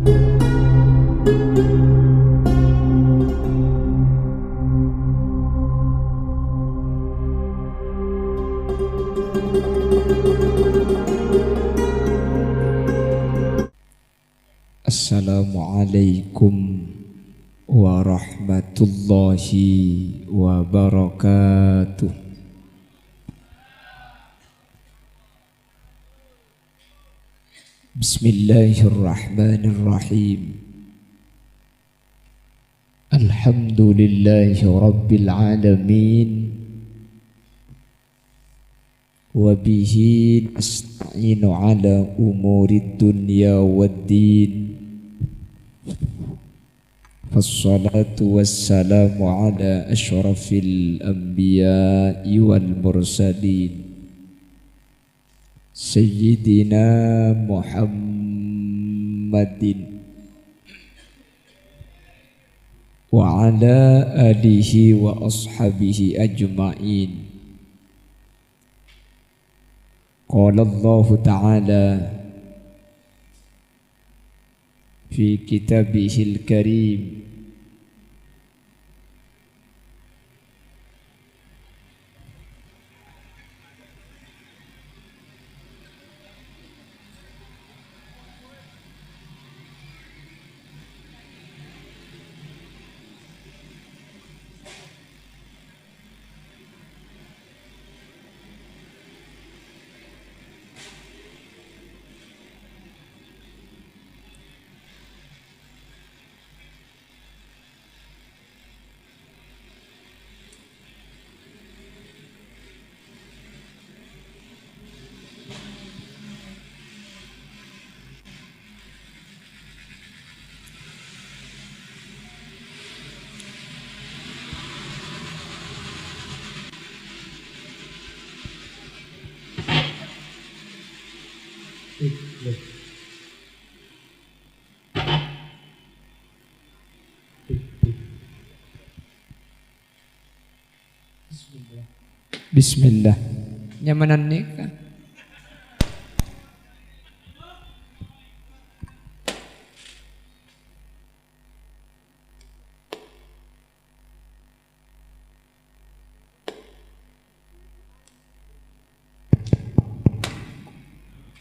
Assalamualaikum warahmatullahi wabarakatuh. Bismillahirrahmanirrahim. Alhamdulillahi rabbil alamin. Wa bihi nasta'inu ala umurid dunya waddin. Fassalatu wassalamu ala ashrafil anbiya'i wal mursalin Sayyidina Muhammadin wa ala alihi wa ashabihi ajma'in. Qala Allah Ta'ala fi kitabihil karim, Bismillah. Nyamanan nikah.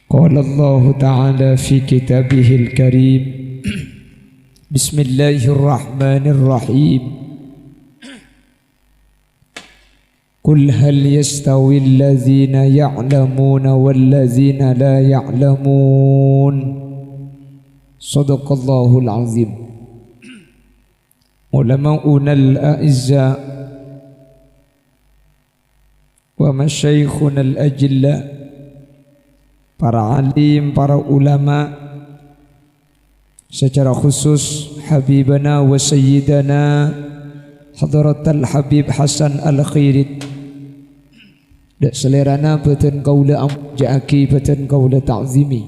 Qala Allah Ta'ala fi kitabihil karim. Bismillahirrahmanirrahim. Qul hal yastawi alladhina ya'lamuna wallazina la ya'lamun. Sadaqallahul azim. Ulama'una al-a'izza wa masyayikhuna al-ajilla, para alim, para ulama, secara khusus habibana wa sayyidana Hadratal Habib Hasan Al-Khairit, dak selerana beten kaula amjaki beten kaula ta'zimi.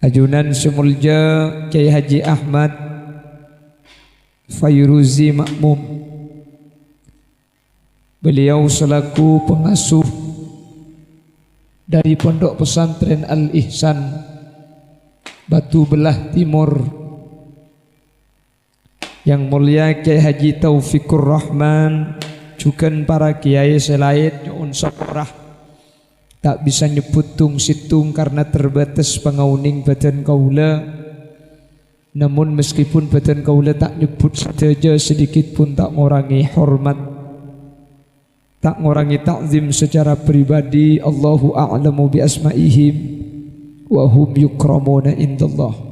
Ajunan semulja Kyai Haji Ahmad Fayruzi Makmum, beliau selaku pengasuh dari Pondok Pesantren Al-Ihsan Batu Belah Timur. Yang mulia Kyai Haji Taufikur Rahman, juga para kiai selain nyuun saparah tak bisa nyebut tung situng karena terbatas pengauning badan kaula. Namun meskipun badan kaula tak nyebut saja sedikit pun tak ngurangi hormat, tak ngurangi ta'zim secara pribadi. Allahu a'lamu bi asma'ihim wa hum yukramuna indallah.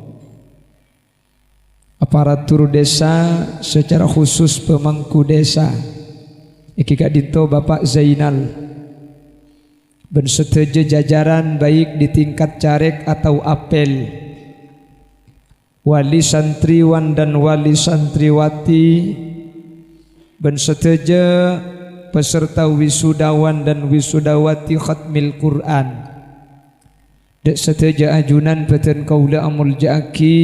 Aparatur desa, secara khusus pemangku desa, iki Kak Dinto Bapak Zainal, ben seteja jajaran baik di tingkat caleg atau apel, wali santriwan dan wali santriwati, ben seteja peserta wisudawan dan wisudawati khatmil Quran, dek seteja ajunan beten kaula amul jaki,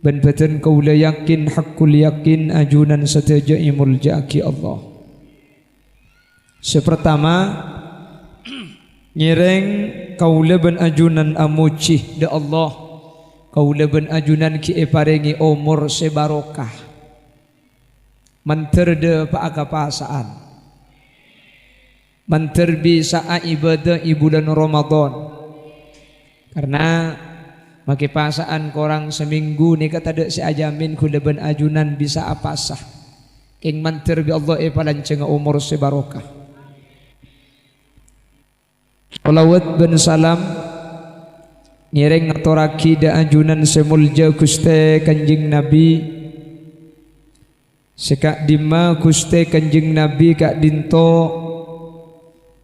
ben beten kaula yakin hakul yakin ajunan seteja imul jaki Allah. Sepertama nyireng kaula ben ajunan amucih de Allah kaula ben ajunan ki paringi umur sebarokah menterde paakapasaan menterbi saat ibadah bulan Ramadan karena make pasaan korang seminggu ni kata ada si ajamin kula ben ajunan bisa apa sah king menterbi Allah palanceng umur sebarokah salawat ben salam ngiring aturaki da ajunan semulja Gusti Kanjeng Nabi sekak dima Gusti Kanjeng Nabi kak dinto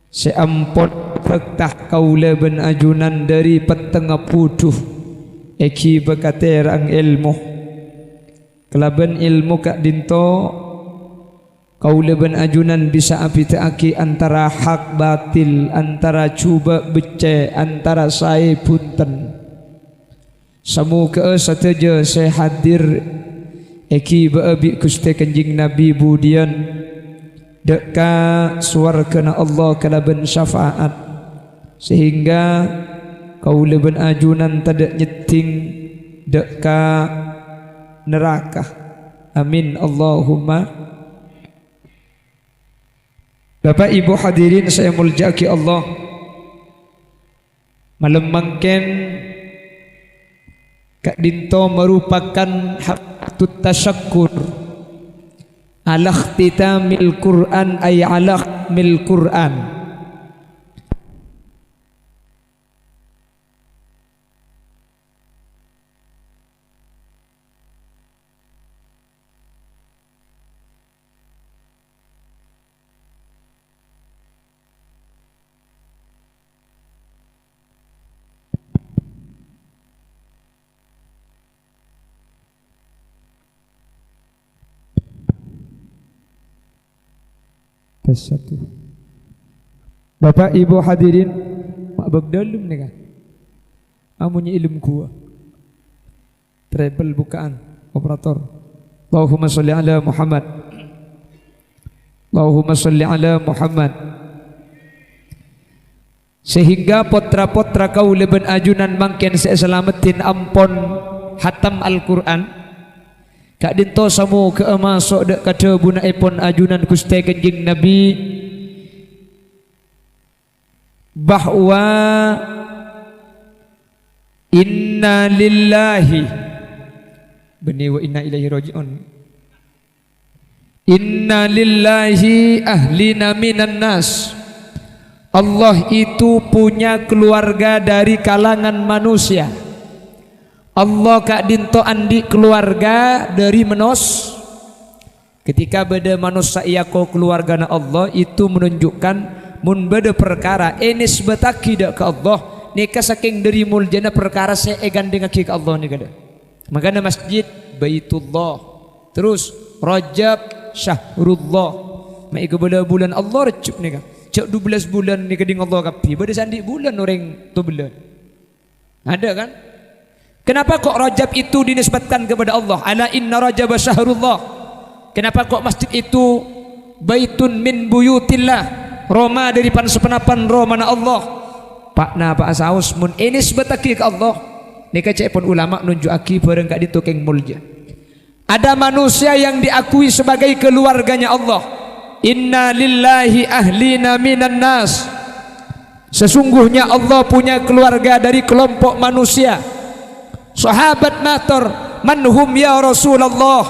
seampun rektah kaula ben ajunan dari petengah puduh eki bekaterang ilmu kelaban ilmu kak dinto kaula ben ajunan bisa apitaaki antara hak batil antara cuba beceh antara saya punten semoga sateja saya hadir eki baabi Gusti Kanjeng Nabi budian deka suarkana Allah kalaban syafaat sehingga kaula ben ajunan tadak nyeting deka neraka amin Allahumma. Bapak Ibu hadirin saya muljaki Allah malam mangken Kak Dinto merupakan haqqut tasyakkur ala ikhtitamil Quran ay ala mil Quran satu. Bapak Ibu hadirin mak bagdalum nih kan amunya ilmu gua treble bukaan operator Allahumma sholli ala Muhammad Allahumma sholli ala Muhammad sehingga potra-potra kaula ben ajunan mangken saya selamatin ampon hatam Al-Quran Kak Dinto samu ke masuk dek kata buna epon ajunan Gusti Kanjeng Nabi bahwa inna lillahi bani wa inna ilaihi rajiun inna lillahi ahlina minan nas Allah itu punya keluarga dari kalangan manusia Allah Kak Dinto andi keluarga dari menos ketika beda manusia ko keluarga na Allah itu menunjukkan mun beda perkara enis betaki dak ke Allah nika saking dari muljana perkara saya gandeng ke Allah nih kada makanya masjid Baitullah terus Rajab Syahrullah mai ke bulan Allah recep nih cek 12 bulan nih keding Allah kapi beda sandi bulan orang tu bulan ada kan kenapa kok Rajab itu dinisbatkan kepada Allah? Ala inna Rajab syahrullah. Kenapa kok masjid itu baitun min buyutillah? Roma dari sepenapan Romana Allah. Pak na Pak Asaus mun inisbataki ke Allah. Nika cepon ulama nunjukaki bareng kak ditukeng mulja. Ada manusia yang diakui sebagai keluarganya Allah. Inna lillahi ahlina minan nas. Sesungguhnya Allah punya keluarga dari kelompok manusia. Sahabat matur manhum ya Rasulullah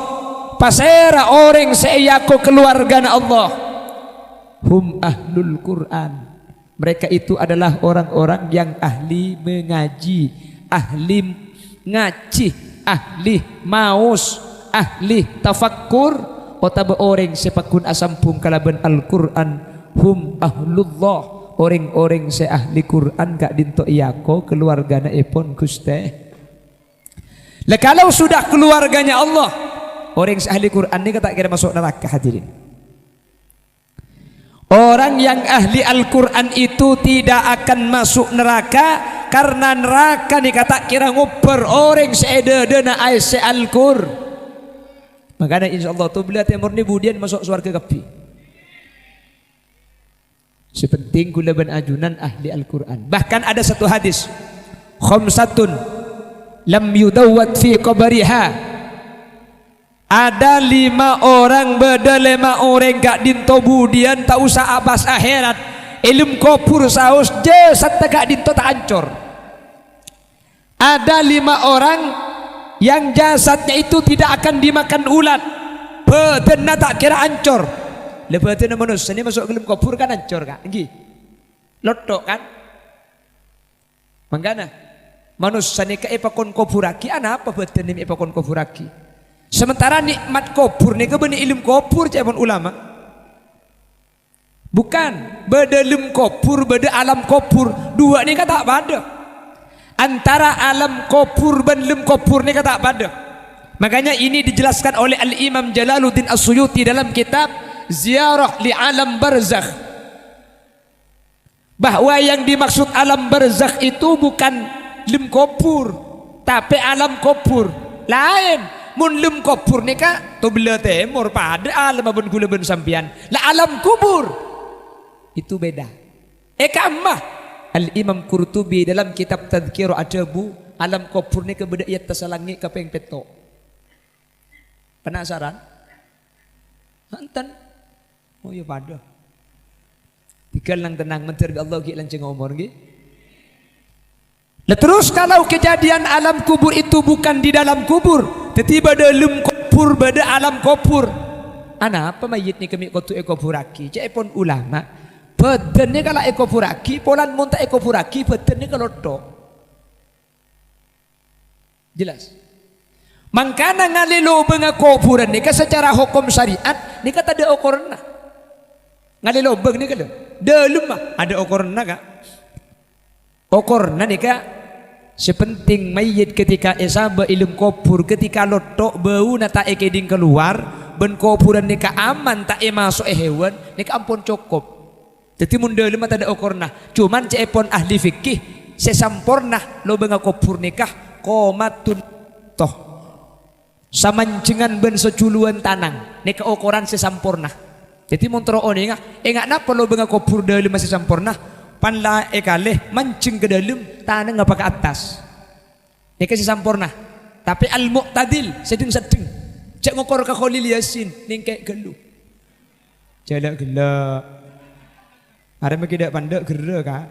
pasera orang seiyako keluarga Allah hum ahlul Quran mereka itu adalah orang-orang yang ahli mengaji ahli ngaji ahli maus ahli tafakkur otaba orang sepakun asampung kalaban Al-Quran hum ahlullah orang-orang se ahli Quran Kak Dinto iyako keluargana epon Gusti. Lah kalau sudah keluarganya Allah, orang ahli Quran ini tak kira masuk neraka hadirin. Orang yang ahli Al-Quran itu tidak akan masuk neraka karena neraka ni kata kira nguper orang seedana ais Al-Qur. Makanya insyaallah tu bila timur ni budian masuk surga kapi. Sepenting kula ben ajunan ahli Al-Quran. Bahkan ada satu hadis khamsatun lam yudawwat fi qabriha. Ada 5 orang beda 5 orang gak dinto budian tak usah abas akhirat. Ilmu kubur saus jasad tak dinto tak hancur. Ada 5 orang yang jasadnya itu tidak akan dimakan ulat, badannya tak kira hancur. Lebatin manusia ini masuk ke dalam kubur kan hancur kan, nggih, lotok kan. Mangkana manusia ini ke epakon kuburaki, apa badan ini epakon kuburaki. Sementara nikmat kubur ini kebenih ilmu kubur cakap ulama. Bukan beda ilmu kubur, beda alam kubur, dua ini kata pada. Antara alam kubur dan ilmu kubur ini kata pada. Makanya ini dijelaskan oleh Al-Imam Jalaluddin As-Suyuti dalam kitab Ziarah li Alam Barzakh, bahwa yang dimaksud alam barzakh itu bukan lim kubur tapi alam kubur lain. Mun lim kubur nika to bela temur pada alam abun gula ben sampian la alam kubur itu beda. Kamah Al-Imam Qurtubi dalam kitab Tadhkir Adabu alam kubur nika beda ia tasalangi kapeng peto. Penasaran? Hanten oh ya pada tinggal nang tenang menteri Allah ki lanceng umur nggih. Lah terus kalau kejadian alam kubur itu bukan di dalam kubur, tiba dalam kubur bada alam kubur. Ana apa mayit ni kami kotu ekoburaki. Cek pun ulama badannya kalau ekoburaki, polan munta ekoburaki badannya kalau tok. Jelas. Mangkana ngalilo benga kuburan ni secara hukum syariat ni kata ada ukurna. Ngalilo beng ni kalau dalam mah ada ukurna kak. Ukurna ni kak sepenting mayit ketika esaba ilmu kubur ketika lotok bau nata ekeding keluar ben kuburan ni kak aman tak masuk hewan ni kak ampun cukup. Jadi mun dalam mah tak ada ukurna. Cuman cepon ahli fikih sesampurna lo benga kubur nikah komatun toh samancengan ben seculuan tanang ni ukuran sesampurna. Jadi montro oni enggak napa lo benga kubur dalam masih sampurna panla ekaleh mancing ke dalam tanah ngapa ke atas ni kasih sampurna tapi al mu'tadil sedeng-sedeng cek ngokor ke Khalil Yasin ningkek gelu jalak gelak ada maki dak pandek gera kak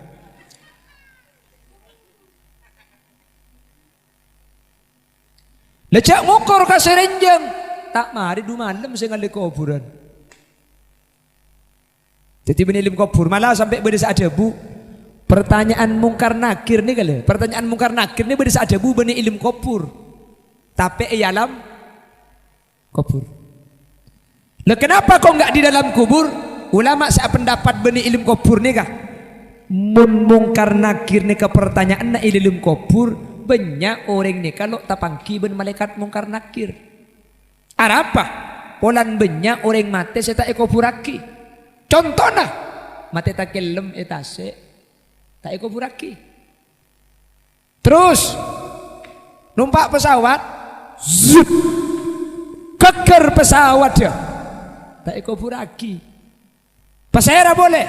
lecak ngokor ke serenjang tak mari du malam saya ngalih kuburan. Jadi benih kubur malah sampai berdesa adabu pertanyaan mungkar nakir nih kali. Pertanyaan mungkar nakir nih berdesa adabu benih ilmu kubur. Tapi alam kubur. Lah kenapa kok enggak di dalam kubur? Ulama saya pendapat benih ilmu kubur nih kah? Mungkar nakir nih ke pertanyaan na ilmu kubur banyak orang nih kalau tapangki ben malaikat mungkar nakir. Apa? Polan banyak orang mati saya tak kuburaki. Contohnya mati tak kelem etase tak kuburaki. Terus numpak pesawat zup keker pesawat dia tak kuburaki. Pasera boleh.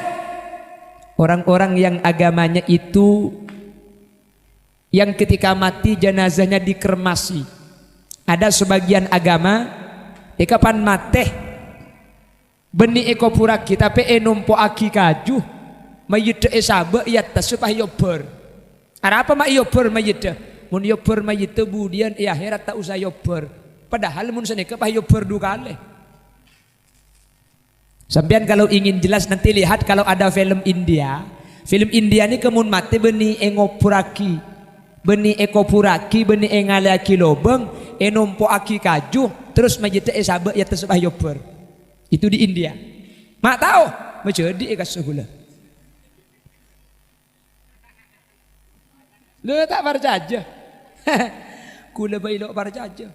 Orang-orang yang agamanya itu yang ketika mati jenazahnya dikremasi. Ada sebagian agama kapan mati benih ekopuraki tapi numpo aki kaju mayit esaba iya tasupah yober. Apa mak yober mayit? Mun yober mayit budian iya akhirat tak usah yober. Padahal mun seneka pah yober dua kali. Sampean kalau ingin jelas nanti lihat kalau ada film India. Film India ni kemun mati benih engopuraki, benih ekopuraki, benih engalaki lobeng, numpo aki kaju, terus mayit esaba iya tasupah yober. Itu di India. Mak tahu, menjadi ikas segula. Lu tak percaya. Kula bailok percaya.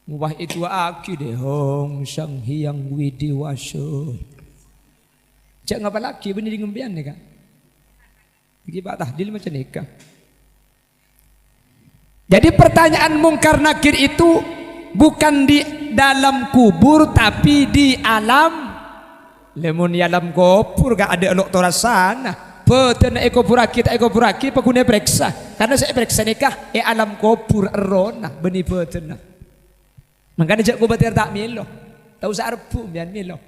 Mubah itu aki deh hong sang hyang widi waso. Cak ngapa lagi benih di ngembian nih kak? Bagi Pak Tahdil macam ni kak. Jadi pertanyaan mungkar nakir itu bukan di dalam kubur tapi di alam. Lemun di alam kubur gak ada elok tora sana. Beten kubur aki tak kubur aki pakune periksa. Karena saya periksa nikah alam kubur erona beni beten. Makanya jak kubatir tak milo. Tahu sarpu bian milo.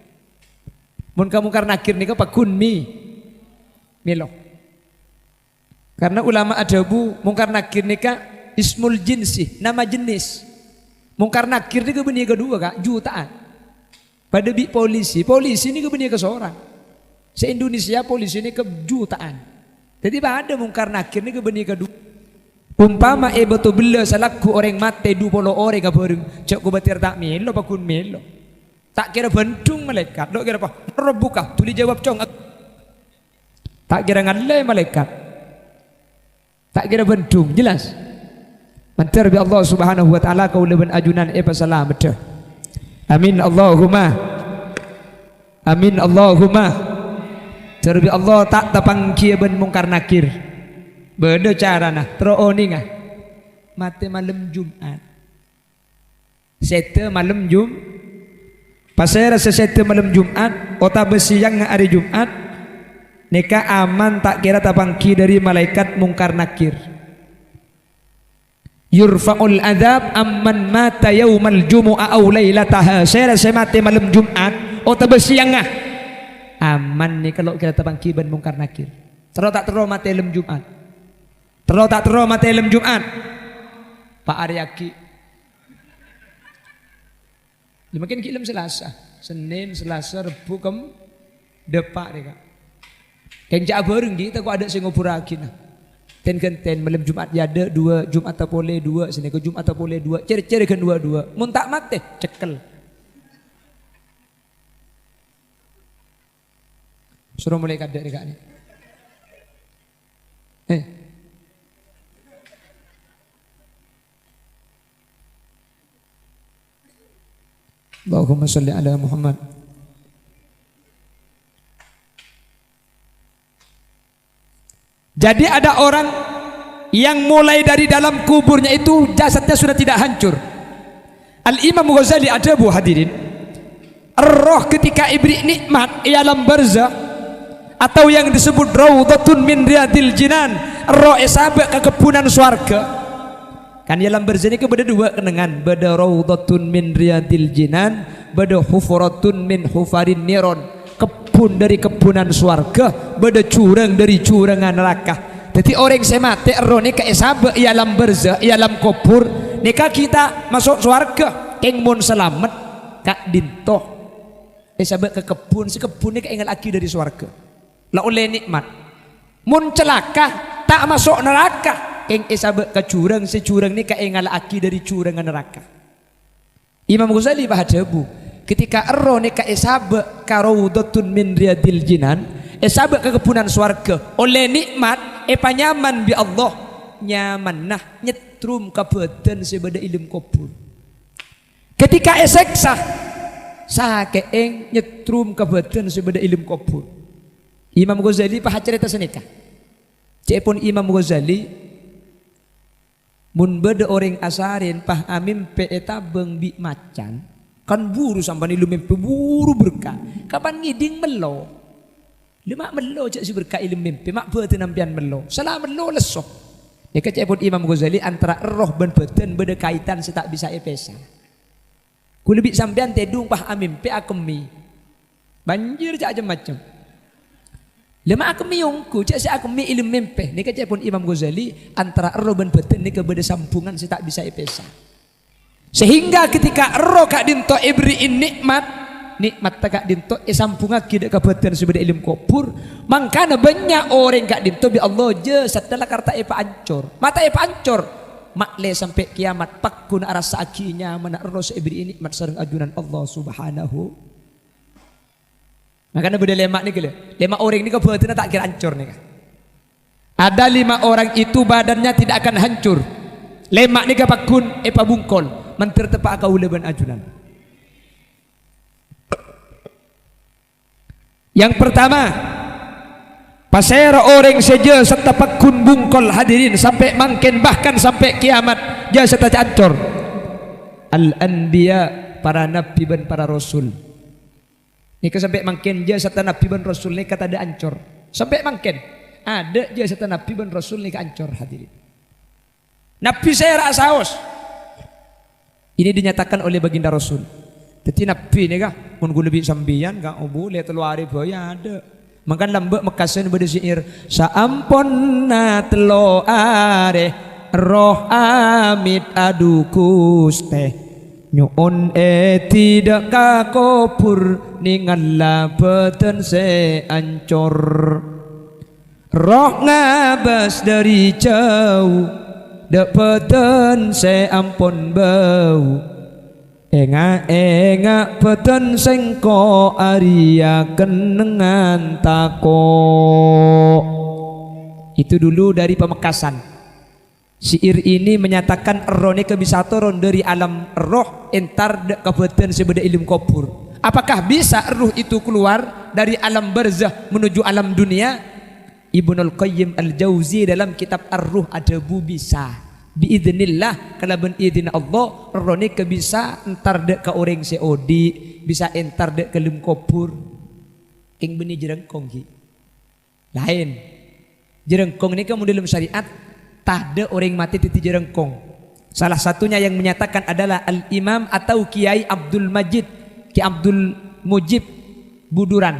Mun kamu karena nakir nikah pakun milo. Karena ulama adabu mungkar nakir nikah ismul jinsi, nama jenis. Mungkar nakir nikah beni kedua kak jutaan. Pada bi polisi ini ke beni ke seorang. Se-Indonesia polisi ini kejutaan. Jadi ada mungkar nakir ini kebeni kedua. Umpama betul bela salahku orang mati 20 orang ke bareng. Cak ku batir tak melo pakun melo. Tak kira bentung malaikat. Dok kira apa? Rebuka. Tuli jawab cong. Tak kira ngalai malaikat. Tak kira bentung. Jelas. Mantar bi Allah Subhanahu wa taala kau leben ajunan pasalah betul. Amin Allahumma. Amin Allahumma. Terbi Allah tak tapang kia ben mungkar nakir. Beda cara nah teroni ngah. Mati malam Jumat. Sete malam Pasal rasa sete malam Jumat, ota besiang hari Jumat. Neka aman tak kira tapang kia dari malaikat mungkar nakir. Yurfa'ul adab amman mata yaumal jumu'ah aw lailataha. Saya rasa mati malam Jumat, ota besiang ngah. Aman nih kalau kita tabang kiban mungkar nakir. Terus tak terus mati lem Jumat. Terus tak terus mati lem Jumat. Pak Aryaki. Makin kilem Selasa, Senin, Selasa, Rebu, Kem, depak deh kak. Kencak bareng kita kok ada sing ngubur lagi nah. Ten malam Jumat ya ada 2 Jumat tak boleh 2 sini ke Jumat tak boleh 2 ceri-ceri kan 2 mun tak mati cekel. Suruh mulai kadek dekat ni. Allahumma salli ala Muhammad. Jadi ada orang yang mulai dari dalam kuburnya itu jasadnya sudah tidak hancur. Al-Imam Ghazali ada bu hadirin. Roh ketika ibri nikmat di alam barzah atau yang disebut raudhatun min riyadil jinan, roh esabak ke kepunan surga. Kan dalam barzah ini beda 2 kenangan, beda raudhatun min riyadil jinan, beda hufuratun min hufarin niron, kebun dari kebunan surga, beda curang dari curangan neraka. Jadi orang saya mati roh ni ke esabak di alam barzah, di alam kubur, nikah kita masuk surga, keng mun selamat kak dintoh esabak ke kebun, si kebun ni keingat lagi dari surga. Lah oleh nikmat mun celaka tak masuk neraka keng esabek ke curang, si curang ni keingat lagi dari curangan neraka. Imam Ghazali bahadabu ketika roh ni ke esabek karawdatun min riyadil jinan, esabek ke kepunan swarga oleh nikmat panyaman bi Allah nyaman nah nyetrum ke badan sebada ilmu kubur. Ketika eseksa sakeeng nyetrum ke badan sebada ilmu kubur. Imam Ghazali pahat cerita senika. Cepun Imam Ghazali mun beda orang asarin pah amin pe eta beng bi macan kan buru sampai ilmu mimpi buru berkah. Kapan ngiding melo? Lemak melo cak si berkah ilmu mimpi mak beuteun nampian melo. Salah melo lesok. Ya kecepun Imam Ghazali antara roh ben badan beda kaitan setak bisa epesa. Ku lebih sampean tedung pah amin pe akemi. Banjir cak macam. Lema akemi yongku cak si akemi ilmu mimpi. Ni kecepun Imam Ghazali antara roh ben badan ni beda sambungan setak bisa epesa. Sehingga ketika roh kak dinto ibriin nikmat tak dinto sampung lagi dek kabupaten sebagai ilmu kubur, mangkana banyak orang kak dinto bi Allah je setelah karta epa ancur mata epa ancur makle sampai kiamat pakun arasa akinya mana roh ibriin nikmat sareng ajunan Allah Subhanahu. Makanya beda lemak ni kele 5 orang ni kabupaten tak kira ancur nih. Ada 5 orang itu badannya tidak akan hancur. Lemak ni kapakun epa bungkol mentir tepak kau leban ajunan. Yang pertama, pasera orang saja setapak kun bungkol hadirin sampai mangken bahkan sampai kiamat jasa tak ancor. Al-anbiya para nabi dan para rasul. Ni sampai mangken jasa nabi dan rasul ni kata ada ancor. Sampai mangken. Ada je serta Nabi ben Rasul ni kancor hadirin. Nabi saya rasa haus. Ini dinyatakan oleh baginda Rasul. Jadi Nabi ni kah mun gue lebih sambian kah boleh telu hari boya ada. Makan lambek mekasen berdesiir saamponna telo are roh amit adukus teh nyuon tidak kakopur ningalla beten se ancor roh ngabas dari jauh dapeten se ampun bau enga beten sengko aria kenengan tako. Itu dulu dari Pamekasan. Syair ini menyatakan roh ni bisa turun dari alam roh entar dek kabeten sebeda ilmu kubur. Apakah bisa ruh itu keluar dari alam barzah menuju alam dunia? Ibnul Qayyim Al-Jauzi dalam kitab Ar-Ruh Adabu bisa. Biidznillah kalaban idin Allah roh ni bisa entar dek ka orang seodi, bisa entar dek ke lim kubur. King beni jerengkong ki. Lain. Jerengkong ni kamu dalam syariat tak ada orang mati titi jerengkong. Salah satunya yang menyatakan adalah Al-Imam atau Kiai Abdul Majid, Ki Abdul Mujib Buduran.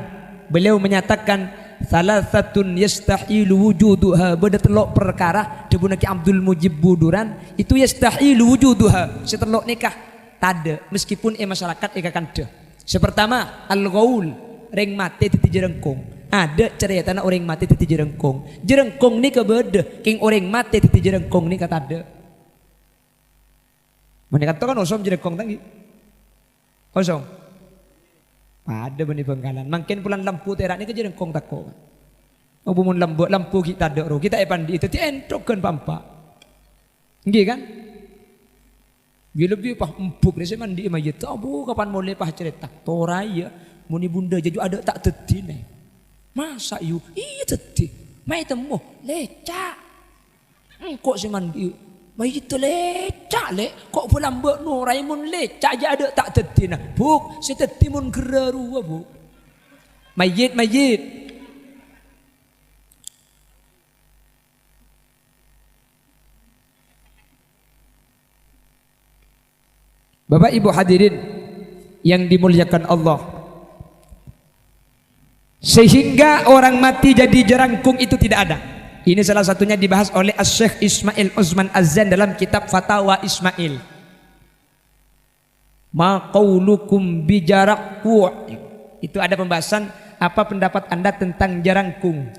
Beliau menyatakan salasatun yastahilu wujuduha, beda telok perkara debuna Ki Abdul Mujib Buduran itu yastahilu wujuduha, setelok nikah tade meskipun masyarakat akan ada. Sepertama al-ghaul, ring mati titi jerengkong. Ada cerita anak orang mati titi jerengkong. Jerengkong ni kebeda, king orang mati titi jerengkong ni kata ada. Mana kata kan osom jerengkong tadi? Osom. Ada bani Bengkalan. Makin pulang lampu terak ni ke jerengkong tako. Oh bumun lampu kita ada roh. Kita pandi itu ti entok kan pampa. Nggih kan? Bila lebih pah empuk ni saya mandi mayit. Abu kapan boleh pah cerita? Toraya muni bunda jaju ada tak teti ni. Masa yu iya teti mai temu lecak kok si mandi mai itu lecak le kok pulang mbak nurai mun lecak aja ada tak teti nah buk si teti mun geraru bu mayit Bapak Ibu hadirin yang dimuliakan Allah, sehingga orang mati jadi jerangkung itu tidak ada. Ini salah satunya dibahas oleh Syekh Ismail Uzman Azzan dalam kitab Fatawa Ismail. Ma qaulukum bijarakku. Itu ada pembahasan apa pendapat Anda tentang jerangkung.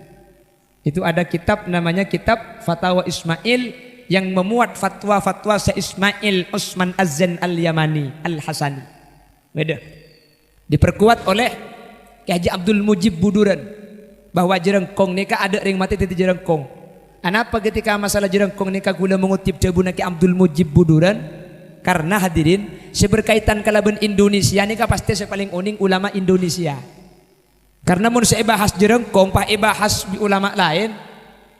Itu ada kitab namanya kitab Fatawa Ismail yang memuat fatwa-fatwa Syekh Ismail Uzman Azzan Al-Yamani Al-Hasani. Beda. Diperkuat oleh Haji Abdul Mujib Buduran bahwa jerengkong nikah ada ring mati titi jerengkong. Kenapa ketika masalah jerengkong nikah gula mengutip jabuna Ki Abdul Mujib Buduran? Karena hadirin seberkaitan kalaban Indonesia nikah pasti saya paling uning ulama Indonesia. Karena mun saya bahas jerengkong pak bahas ulama lain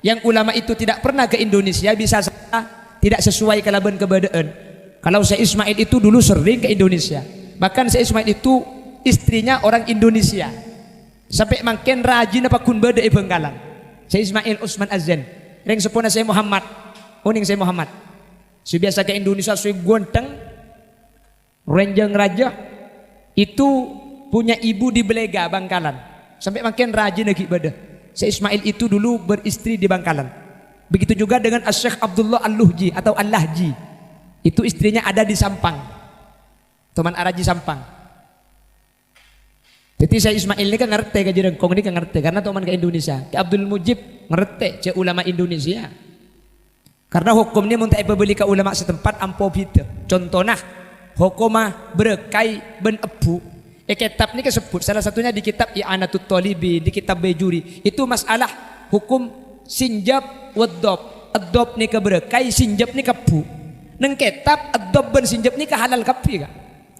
yang ulama itu tidak pernah ke Indonesia bisa tidak sesuai kalaban kebadaan. Kalau saya Ismail itu dulu sering ke Indonesia. Bahkan saya Ismail itu istrinya orang Indonesia sampai makin rajin apa kun beda Bengkalan. Saya Ismail Usman Azan ring sepona saya Muhammad uning saya Muhammad biasa ke Indonesia saya gonteng renjang raja itu punya ibu di Belega Bangkalan sampai makin rajin lagi beda. Saya Ismail itu dulu beristri di Bangkalan. Begitu juga dengan Syekh Abdullah Al-Luhji atau Al-Lahji, itu istrinya ada di Sampang, teman Araji Sampang. Jadi saya Ismail ini kan ngerti ke jerengkong ini kan ngerti karena teman ke Indonesia. Ke Abdul Mujib ngerti cek ulama Indonesia. Karena hukumnya muntai beli ke ulama setempat ampo bida. Contohnya hukumah berkai ben ebu. Kitab ini kesebut salah satunya di kitab I'anatut Thalibi, di kitab Bejuri. Itu masalah hukum sinjab wadob. Adob ni ke berkai, sinjab ni kebu. Neng kitab adob ben sinjab ni ke halal kapi ka.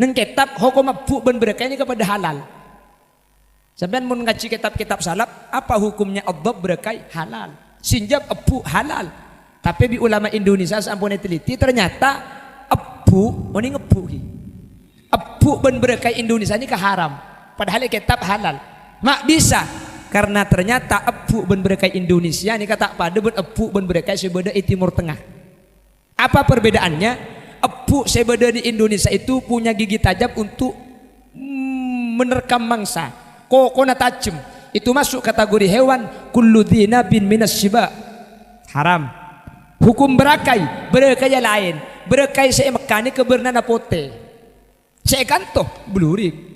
Neng kitab hukum ebu ben berkai ni kepada halal. Sampai mun ngaji kitab-kitab salaf, apa hukumnya adab berkai halal, sinjab ebu halal. Tapi di ulama Indonesia sampun teliti ternyata ebu, ini ngebu ki. Ebu ben berkai Indonesia ini keharam. Padahal kitab halal. Mak bisa karena ternyata epu ben berekai Indonesia ni kata pada ben epu ben berekai sebeda di Timur Tengah. Apa perbedaannya? Epu sebeda di Indonesia itu punya gigi tajam untuk menerkam mangsa. Kokona tajam. Itu masuk kategori hewan kullu dzinabin minas syiba. Haram. Hukum berekai lain. Berekai saya mekani kebernana pote. Saya kantoh belurik.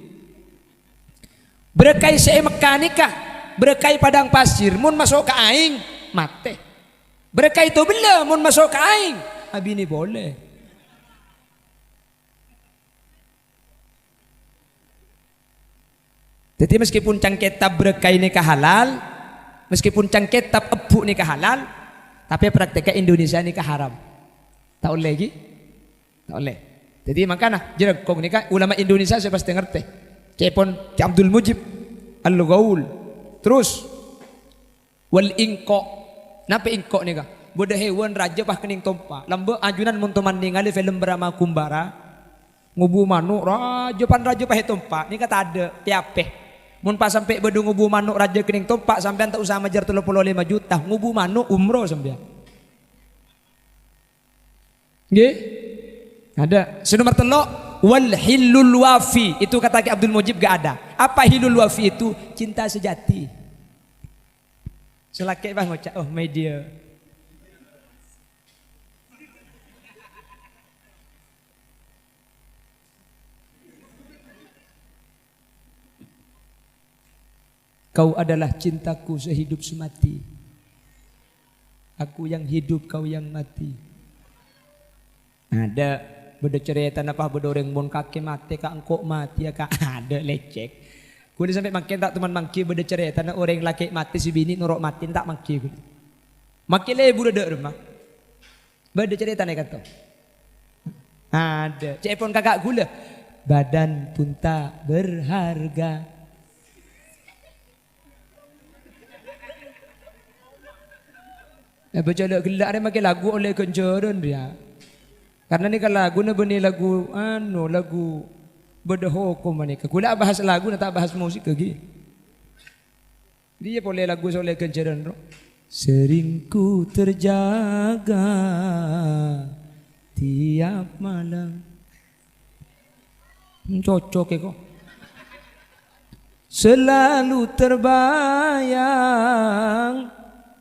Berekai saya mekanika, berekai padang pasir, mun masuk ke aing mate. Berekai itu bela mun masuk ke aing, abi ni boleh. Jadi meskipun cangketab berekai ni halal, meskipun cangketab epu ni halal, tapi prakteknya Indonesia ni haram. Tak boleh lagi, tak boleh. Jadi makanya jerekong ni ulama Indonesia saya pasti ngerti. Cepon Abdul Mujib Al-Gaul. Terus wal ingko. Napa ingko ni kah? Bodoh hewan raja pah kening tompa. Lambe ajunan mun tomanding ali film Brahma Kumbara. Ngubu manuk raja pah tompa. Ni kata ada tiapeh. Mun pas sampai bedu ngubu manuk raja kening tompa sampean tak usah majar 35 juta. Ngubu manuk umroh sampean. Nggih? Ada. Nomor telok wal hilul wafi, itu kata Abdul Mujib gak ada. Apa hilul wafi itu? Cinta sejati. Selaki bang ngocak, oh my dear. Kau adalah cintaku sehidup semati. Aku yang hidup, kau yang mati. Ada. Beda cerita apa beda orang bon kaki mati kak engkau mati ya kak ada lecek. Gue sampai makin tak teman mangki beda cerita orang laki mati si bini nurok mati tak mangki gue. Makin lebu ada rumah. Beda cerita nih kata. Ada. Cepon kakak gula. Badan pun tak berharga. Baca gelak dia makin lagu oleh kenjoran dia. Karena ni kalau lagu na beni lagu lagu berdoa ko manika. Kula bahas lagu na tak bahas musik lagi. Dia boleh lagu oleh kenceran ro. Sering ku terjaga tiap malam. Cocok kok. Selalu terbayang,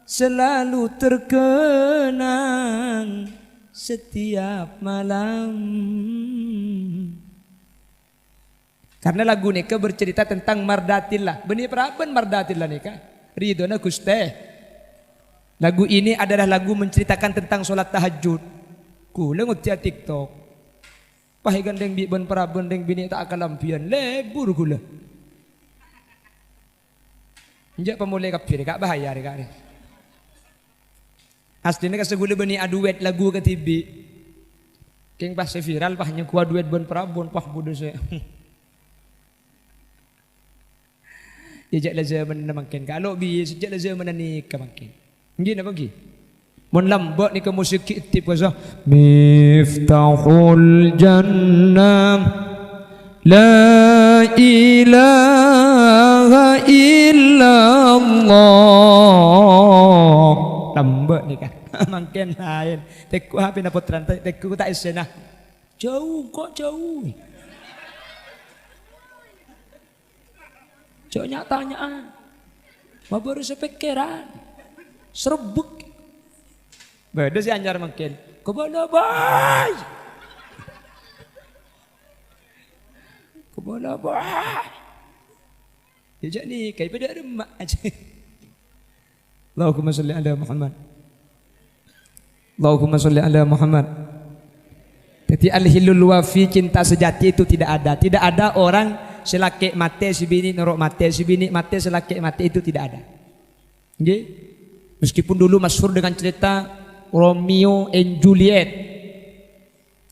selalu terkenang setiap malam. Karena lagu nika bercerita tentang mardatillah. Benih peraban mardatillah nika. Ridona Guste. Lagu ini adalah lagu menceritakan tentang sholat tahajud. Kula ngutia TikTok. Pahigan deng biban peraban deng bini tak akalampian. Lebur kula. Injak pemulai kafir kak bahaya kak. Aslinya kasegula bani aduet lagu ke TV. King pas viral pahnya kuat duet bon prabon pah bodoh saya. Sejak lah zaman makin kalau bi sejak lah zaman ni kemakin. Nggih napa nggih? Mun lambok ni ke musik tip kasa Miftahul Jannah la ilaha illallah. Lambak ni kan makin lain. Teku apa nak putran teku tak isenah. Jauh kok jauh. Jauh nyatanya. Ma baru sepikiran. Serbuk. Beda si anjar makin. Kebala bay. Kebala bay. Jejak ni kai pada remak aja. Allahumma salli ala Muhammad. Allahumma salli ala Muhammad. Jadi al-hilul wafi, cinta sejati itu tidak ada. Tidak ada orang selaki mati si bini norok mati, si bini mati selaki mati, itu tidak ada. Nggih? Meskipun dulu masyhur dengan cerita Romeo and Juliet.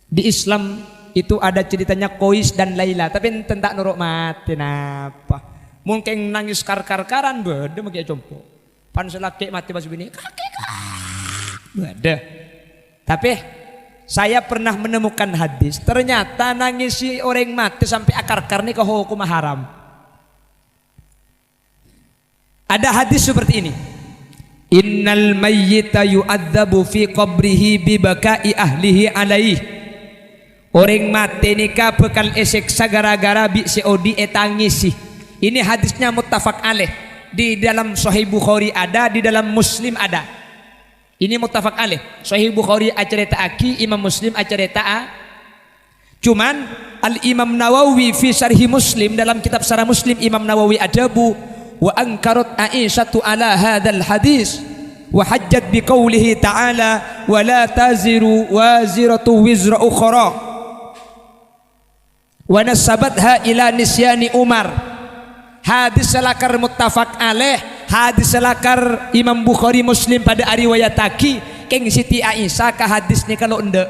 Di Islam itu ada ceritanya Kois dan Laila, tapi tentang norok mati napa. Mungkin nangis kar-kar-karan beda makai compo. Pan selaki mati pas bini kakek ada. Tapi saya pernah menemukan hadis ternyata nangisi orang mati sampai akar-akar ni ke hukum haram. Ada hadis seperti ini. Innal mayyita yu'adzabu fi qabrihi bi baka'i ahlihi alaih. Orang mati nikah bekal eseksa gara-gara bi seodi etangisi. Ini hadisnya muttafaq alaih. Di dalam Sahih Bukhari ada, di dalam Muslim ada. Ini muttafaq alaih. Sahih Bukhari acarita aki, Imam Muslim acarita a. Cuman Al-Imam Nawawi fi Syarhi Muslim, dalam kitab Syarah Muslim Imam Nawawi ajabu wa ankarat Aisyatu ala hadzal hadis wa hajjat bi qoulihi ta'ala wa la taziru waziratu wizra ukhra wa nasabatha ila nisyani Umar. Hadis selakar muttafaq alaih, hadis selakar Imam Bukhari Muslim pada riwayataki keng Siti Aisyah ka hadis ni kalau ende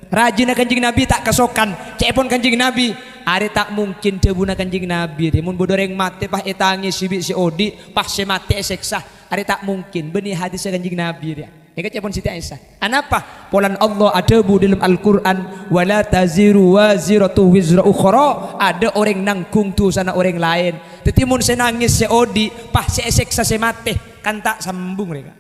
rajina kanjing Nabi tak kesokan cepon kanjing Nabi are tak mungkin debuna kanjing Nabi mun bodoreng mate pah etangi sibi si odi pah se mate seksa are tak mungkin benih hadis kanjing Nabi dia eka cepon Siti Aisyah anapa polan Allah ada bu dalam Al-Qur'an wala taziru waziratu wizra ukhra, ada orang nanggung tu sana orang lain tetapi mun se nangis se odi pah se seksa se mate kan tak sambung mereka.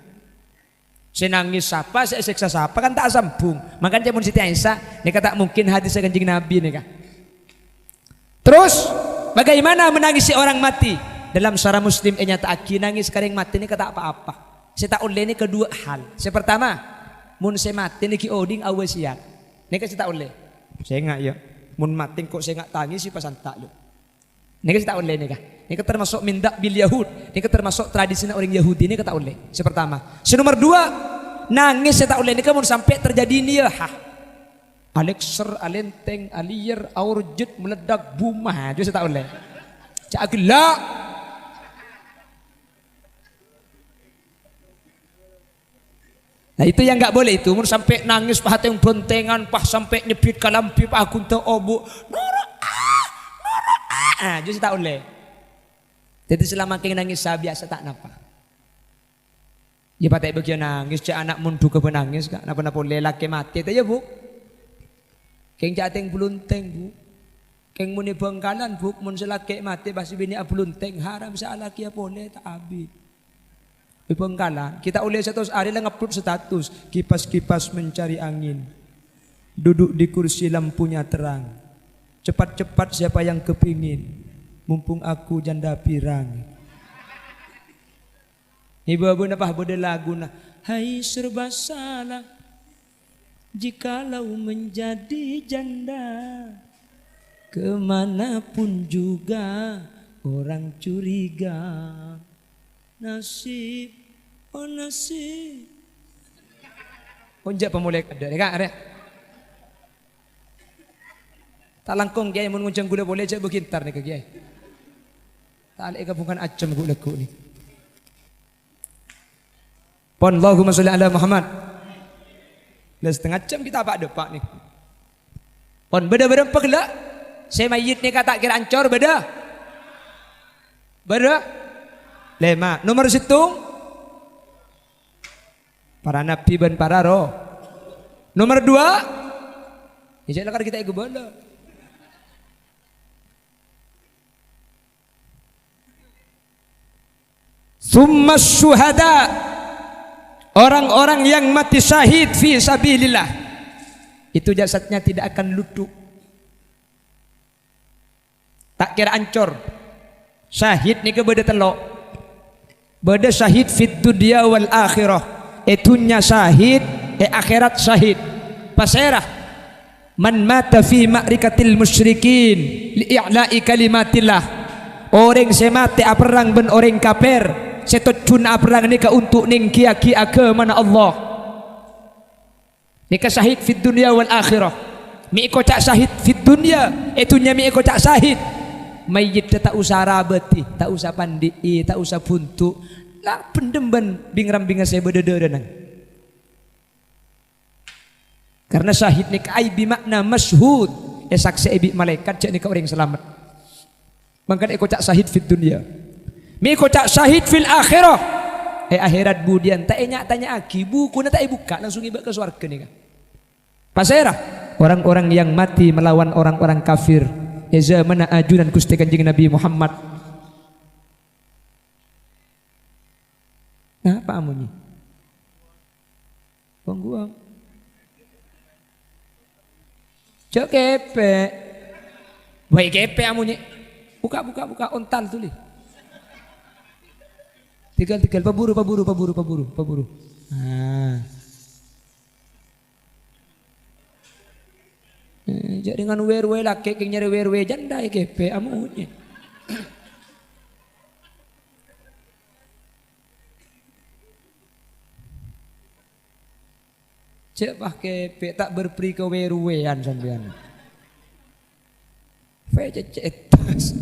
Senangis siapa, saya seksa siapa kan tak sambung. Makanya mun Siti Aisyah, nika tak mungkin hadis kanjeng Nabi nika. Terus bagaimana menangisi orang mati? Dalam Syarah Muslim nyata aki nangis kareng mati nika tak apa-apa. Saya tak oleh ni kedua hal. Yang pertama, mun saya mati niki oding awasiat. Nika saya tak oleh. Saya enggak ya. Mun mati kok saya enggak tangis si pasan tak lu. Nika saya tak oleh nika. Ini termasuk mindak bil Yahud. Ini termasuk tradisi orang Yahudi. Ini kata oleh. Yang pertama. Yang nomor dua, nangis saya tak oleh. Ini kamu sampai terjadi niyahah. Alexer, alenteng, aliyer, aurjet, meledak, bumah. Itu saya tak oleh. Cak gelak. Nah itu yang nggak boleh itu. Mun sampai nangis pah yang bontengan, pah sampai nyepit kalampi, pah kunta obu. Norak. Itu saya tak oleh. Jadi selama keng nangis saya biasa tak napa. Ya pakai bagian nangis, cak anak mundu ke penangis kak, napa lelaki mati, itu ya bu. Keng jateng bulunteng bu, keng muni bengkalan bu, mun selaki mati basi bini abulunteng haram salah kia boleh tak abi. Di Bengkalan kita oleh satu hari lah ngupload status kipas-kipas mencari angin, duduk di kursi lampunya terang, cepat-cepat siapa yang kepingin. Mumpung aku janda pirang. Ibu-ibu napah bode lagu na. Hai serba salah jikalau menjadi janda, kemanapun juga orang curiga. Nasib, oh nasib. Onjak pemulai ada, ada. Tak langkong kiai mun nguncang gula boleh cak begintar nih ke kiai. Tak alih bukan acem gula ku ni. Pon Allahumma sholli ala Muhammad. Dah setengah jam kita apa ada pak ni. Pon beda-beda pegela. Saya mayit ni kata kira ancor beda. Beda. Lema. Nomor situng. Para nabi dan para roh. Nomor dua. Ya jangan kita ikut bola. Summa syuhada, orang-orang yang mati syahid fi sabilillah, itu jasadnya tidak akan lutuk, tak kira ancor. Syahid ni ke beda telok, beda syahid fit dunya wal akhirah, itunya syahid akhirat syahid. Pasirah man mata fi ma'rikatil musyrikin li'i'la'i kalimatillah, orang semate perang ben orang kafir setocun perang ni ka untuk ning kia-kia ke mana Allah. Ni ka syahid fit dunya wal akhirah. Mi ko cak syahid fit dunya, itunya mi ko cak syahid. Mayit tak usah rabeti, tak usah pandi, tak usah buntu. Lah pendem ben bingram-binga saya bedederan. Karena syahid ni ka ai bi makna masyhud, saksi ibi malaikat cak ni ka orang selamat. Mangkan eko cak syahid fit dunya. Mi ko cak syahid fil akhirah. Akhirat budian tak tanya aki buku na tak buka langsung iba ke surga ni kan. Pasera orang-orang yang mati melawan orang-orang kafir. Eza mana ajunan Gusti Kanjeng Nabi Muhammad. Nah, apa amunyi? Pengguang. Cek kepe. Baik kepe amunyi. Buka ontal tulis. Tinggal paburu. Nah. Jadi dengan werwe laki keng nyari werwe janda kepe amunyi. Cek pakai pe tak berperi ke werwean sampean. Fe cetas.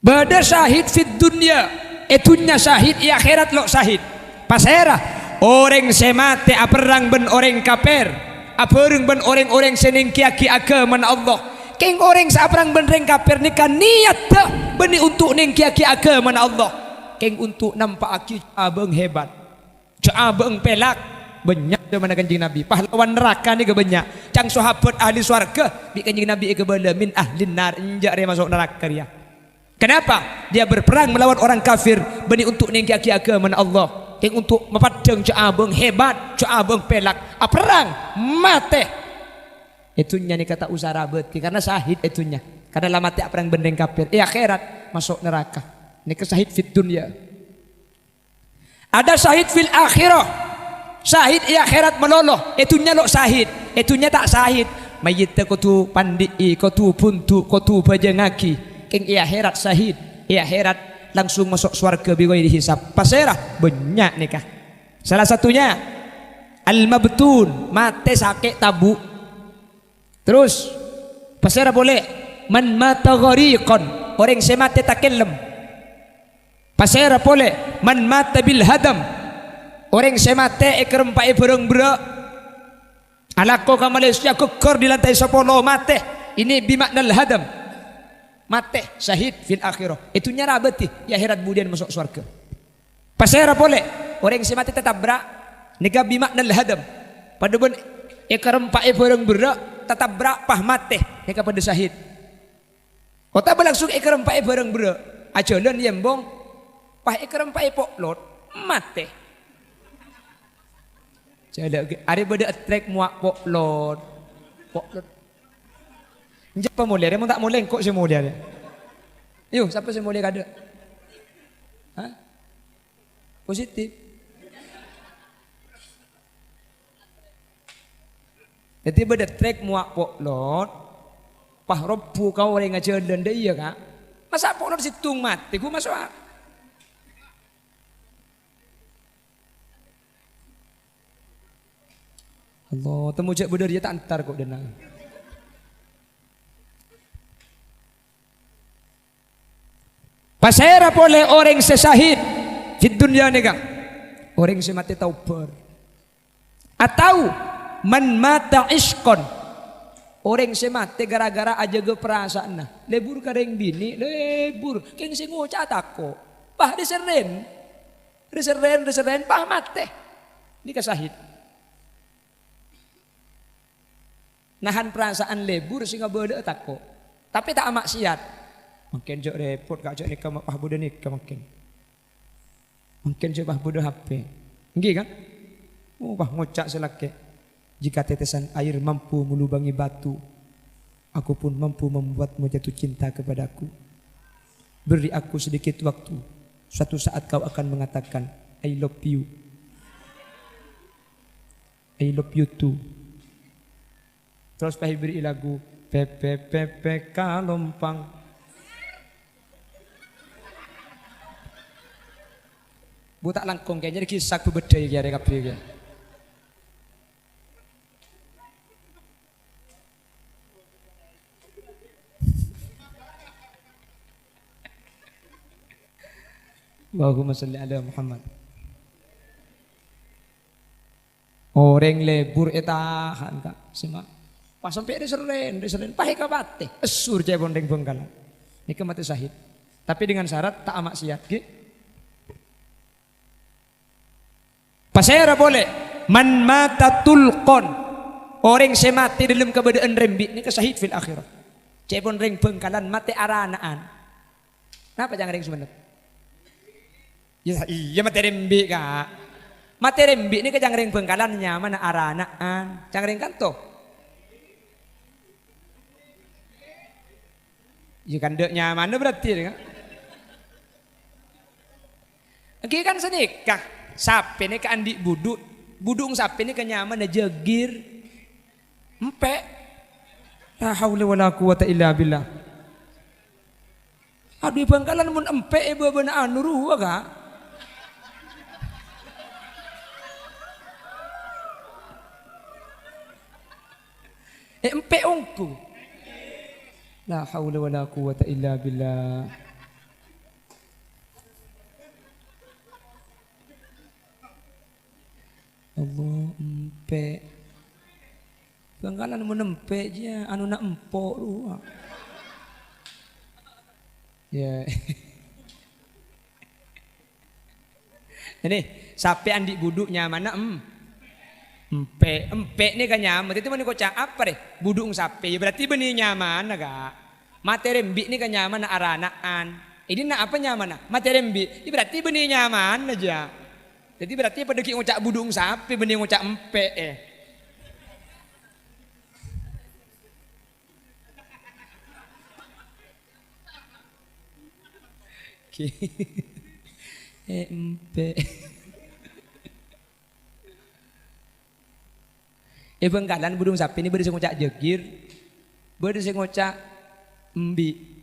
Bada syahid fit dunya, etunya syahid i akhirat lo syahid. Pasera orang semate aperang ben orang kafir, aperang ben orang-orang seneng kiaki agama Allah. Keng orang saperang ben reng kafir nikah niat dah beni untuk neng kiaki agama Allah. Keng untuk nampak aki abeng hebat, abeng pelak banyak zaman kanjeng Nabi. Pahlawan neraka ni ke banyak. Cang sahabat ahli swarga bi kanjeng Nabi ke bala min ahlin nar injak dia masuk neraka dia. Kenapa? Dia berperang melawan orang kafir beni untuk neng kiaki agama Allah. Keng untuk mepadang abeng hebat, abeng pelak. Perang mate. Itunya nih kata usara beti karena syahid itunya. Karena lama tiap perang bendeng kafir. Akhirat masuk neraka. Ini syahid fit dunya. Ada syahid fil akhirah. Syahid akhirat meloloh. Itunya lo syahid. Itunya tak syahid. Mayit kotu pandi, kotu puntu, kotu bajangaki. Keng akhirat syahid. Akhirat langsung masuk surga bigoi dihisap. Pasera banyak nikah. Salah satunya al-mabtun, mate sakit tabu. Terus pasera boleh man mata ghariqan, orang semate takelem. Pasera boleh man mata bil hadam, orang semate ekrempai bereng bera. Alako ka Malaysia kekor di lantai 10 mate. Ini bimaknal hadam. Mate syahid fil akhirah. Itunya rabati ya akhirat kemudian masuk surga. Pasera boleh orang si mati tetap berak nikah bimaknal hadam. Pada ben ekrempai bereng bera tetap berak pah mate nikah pada syahid. Kota berlangsung ekrempai bereng bera. Ajalan yembong pah ekrempai poklot mate. Jadi ada beda trek muak poklot. Siapa mulia? Dia tak mulia kok si mulia dia. Yuk, siapa si mulia kada? Hah? Positif. Jadi beda trek muak poklot, pah robu kau orang ngajalan dia iya kak. Masa poklot situng mati, ku masuk. Allah, temu cek beda dia tak antar kok denang. Pasera boleh orang sesahid di dunia ni kang orang semati taubar atau man mata iskon orang semati gara-gara aja ke perasaan nah lebur kareng bini lebur keng sing ngucap tako pah diseren pah mate ini kesahid nahan perasaan lebur sehingga beda tako tapi tak maksiat. Mungkin jok repot kak jok nikah pah budak nikah mungkin jok pah budak HP nggih kan pah ngocak selake jika tetesan air mampu melubangi batu aku pun mampu membuatmu jatuh cinta kepadaku beri aku sedikit waktu suatu saat kau akan mengatakan I love you too terus pah beri lagu pepe kalompang butak langkung kayaknya kisah bebedai ya rekap dia. Allahumma sholli ala Muhammad. Orang lebur etahan kak sima. Pas sampai diseren pahe kabate. Esur jaya bondeng bengkalan. Ini mati syahid. Tapi dengan syarat tak maksiat gitu. Pasera boleh man mata tulqon orang semati dalam keadaan rembi ini kesahid fil akhirah Cepon ring Bengkalan mate aranaan. Napa jangan ring Sumenep? Ya iya mate rembi Kak. Mate rembi ini ke jangan ring Bengkalan nyaman aranaan. Jangan ring kanto. Ya kan dek nyaman berarti Kak. Oke kan senikah. Sapi ini ke andi buduk. Budung sapi ini ke nyaman jegir. Empek. La haula wala quwata illa billah. Aduh Bengkalan mun empek ibu beuna anu ruwa Kak. Empek ongku. La haula wala quwata illa billah. Allah empek. Bengkalan mun empek dia anu nak empok ruwa. Ya. Ini sapi andi buduk nyaman empek nih kan nyaman. Itu mana kocak apa deh? Buduk sapi berarti benih nyaman Kak. Materi rembi nih kan nyaman aranaan. Ini nak apa nyaman? Materi rembi. Ini berarti benih nyaman aja. Jadi berarti pada ki ngocak budung sapi benih ngocak empek empek. Bengkalan budung sapi ini beri ngocak jegir, beri ngocak embi.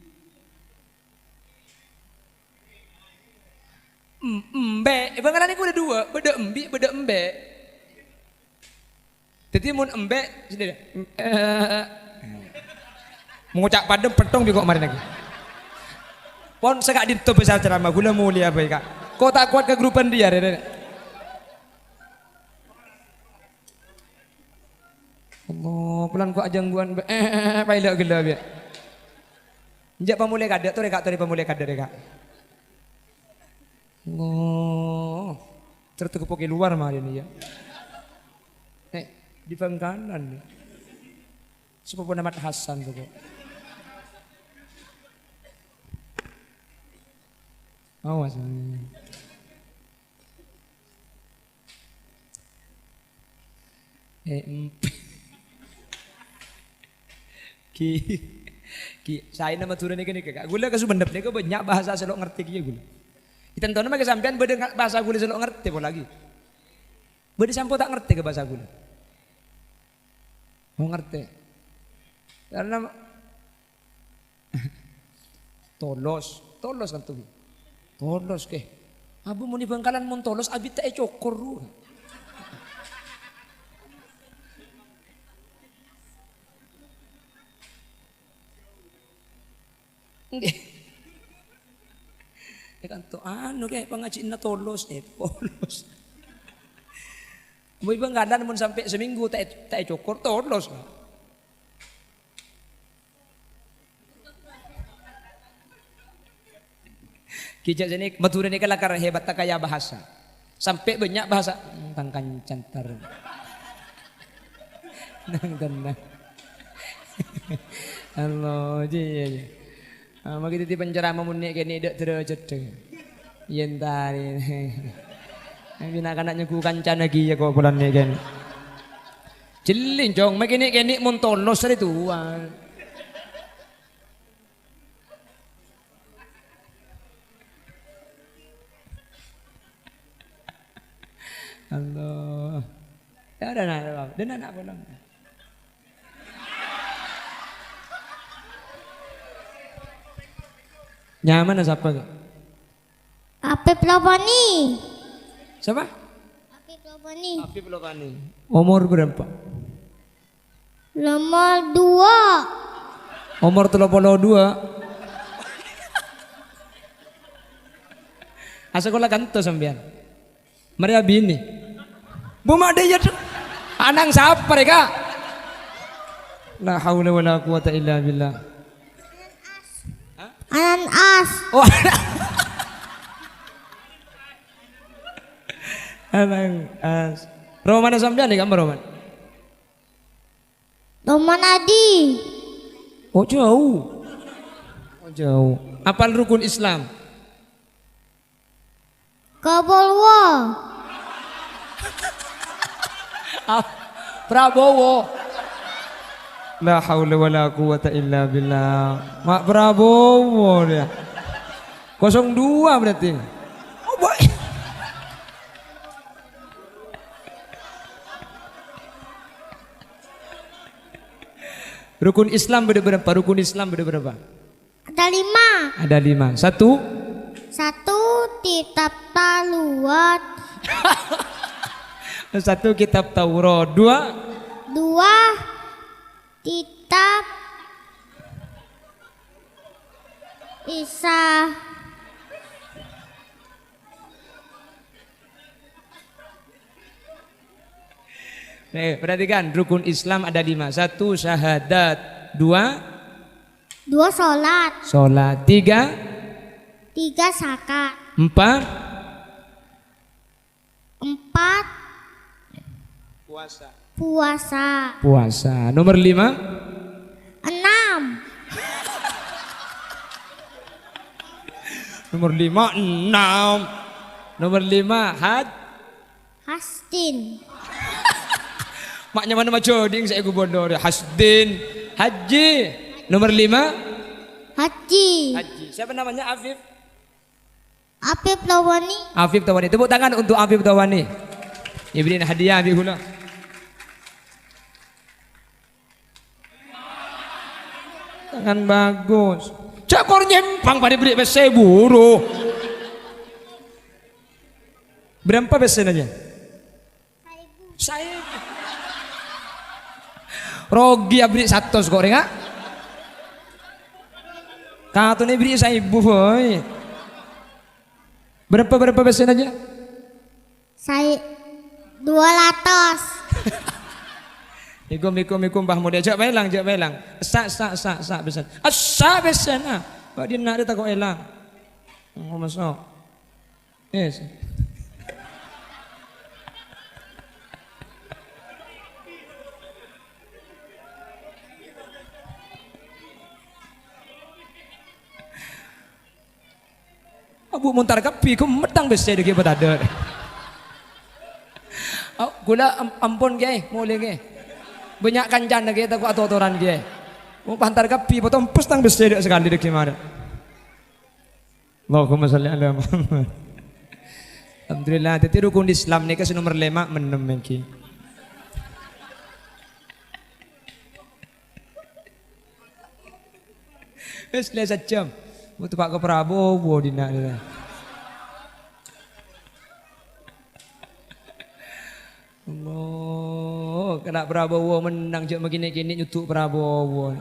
Embe, Bengkalan ini udah dua, beda embi, beda embe. Jadi mun embe, sini deh. Mengucap padem petong juga kemarin lagi. Pon sekak di top besar ceramah, gula mulia apa Kak? Kau tak kuat ke grupan dia, Allah, pelan kok ajang guan, pilek gelap ya. Njak pamulai kada tuh Kak, tuh pamulai kada Kak. Allah, tertutup ke luar mah ini ya. Di Bengkalan nih. Sepupu nama Hasan tuh kok. Awas. Saya nama turun ini Kak. Gula kesubenep nih kok banyak bahasa selok ngerti kia gula. Kita tahu nama kesampean beda bahasa gula selok ngerti pun lagi. Beda sampo tak ngerti ke bahasa gula. Mau ngerti? Karena tolos kan tuh. Tolos ke. Abu muni Bengkalan mun tolos abi tak cokor ru. Kan to anu kayak pengajian na tolos polos. Mau Bengkalan mun sampai seminggu tak cokor tolos. Kijak sini Madura ini kan lakar hebat tak kaya bahasa. Sampai banyak bahasa tangkan cantar. Nang tenang. Allah ji. Magi titi pencerama muni kene dak terjede. Yen tari. Bina kana nyugu kancan lagi ya kok bulan ni kan. Jelin jong mek kene mun tolos itu. Allah. Ya udah nak pulang. Nyaman siapa tuh? Apip Lopani. Siapa? Apip Lopani. Apip Lopani. Umur berapa? Nomor 2. Umur 32. Sekolah kanto sampean. Maria bini. Bu made ya anang siapa mereka? La haula wala quwata illa billah. Anan as. Oh. Anang as. Roman sampean nih kamu Roman. Roman Adi. Oh jauh. Oh jauh. Apal rukun Islam? Kabolwo. Prabowo. La haula wala quwata illa billah. Mak Prabowo dia. 02 berarti. Oh boy. Rukun Islam ada berapa? Rukun Islam ada berapa? Ada 5. Ada 5. 1. 1 kitab Taurat. 1 kitab Taurat. 2. 2 kitab Isa. Nih, perhatikan rukun Islam ada 5. 1 syahadat. 2 salat. sholat. 3 zakat. 4 puasa. Nomor 5 6 Nomor 5 6. Nomor 5 hastin. Maknya mana macam ding saya gubernur Hasdin. Haji. Nomor 5 haji. Siapa namanya? Afif Lawani. Afif Tawani. Tepuk tangan untuk Afif Tawani. Diberiin hadiah Afif Hula. Tangan bagus. Cakor nyempang pada beri pesen buruh. Berapa pesen aja? Saya Rogi abri 100 kok renga. Katone beri 1000 boy. Berapa pesen aja? Saya 200. Ikum Mbah Muda jak belang. Sak besan. Asa besan ah. Pak dia nak dia takut elang. Oh masuk. Yes. Abu muntar kapi ku metang besi dek apa ada. Gula ampun ge, boleh ge. Banyak kancan lagi tak atau atoran ge. Mau pantar kapi potong pus tang besi dek sekali dek gimana. Allahumma sholli ala Muhammad. Alhamdulillah, tadi rukun Islam ni kasih nomor 5 menem lagi. Wes lesa jam. Butuh Pak ke Prabowo dina dia. Allah, kena Prabowo menang je begini-gini nyutuk Prabowo.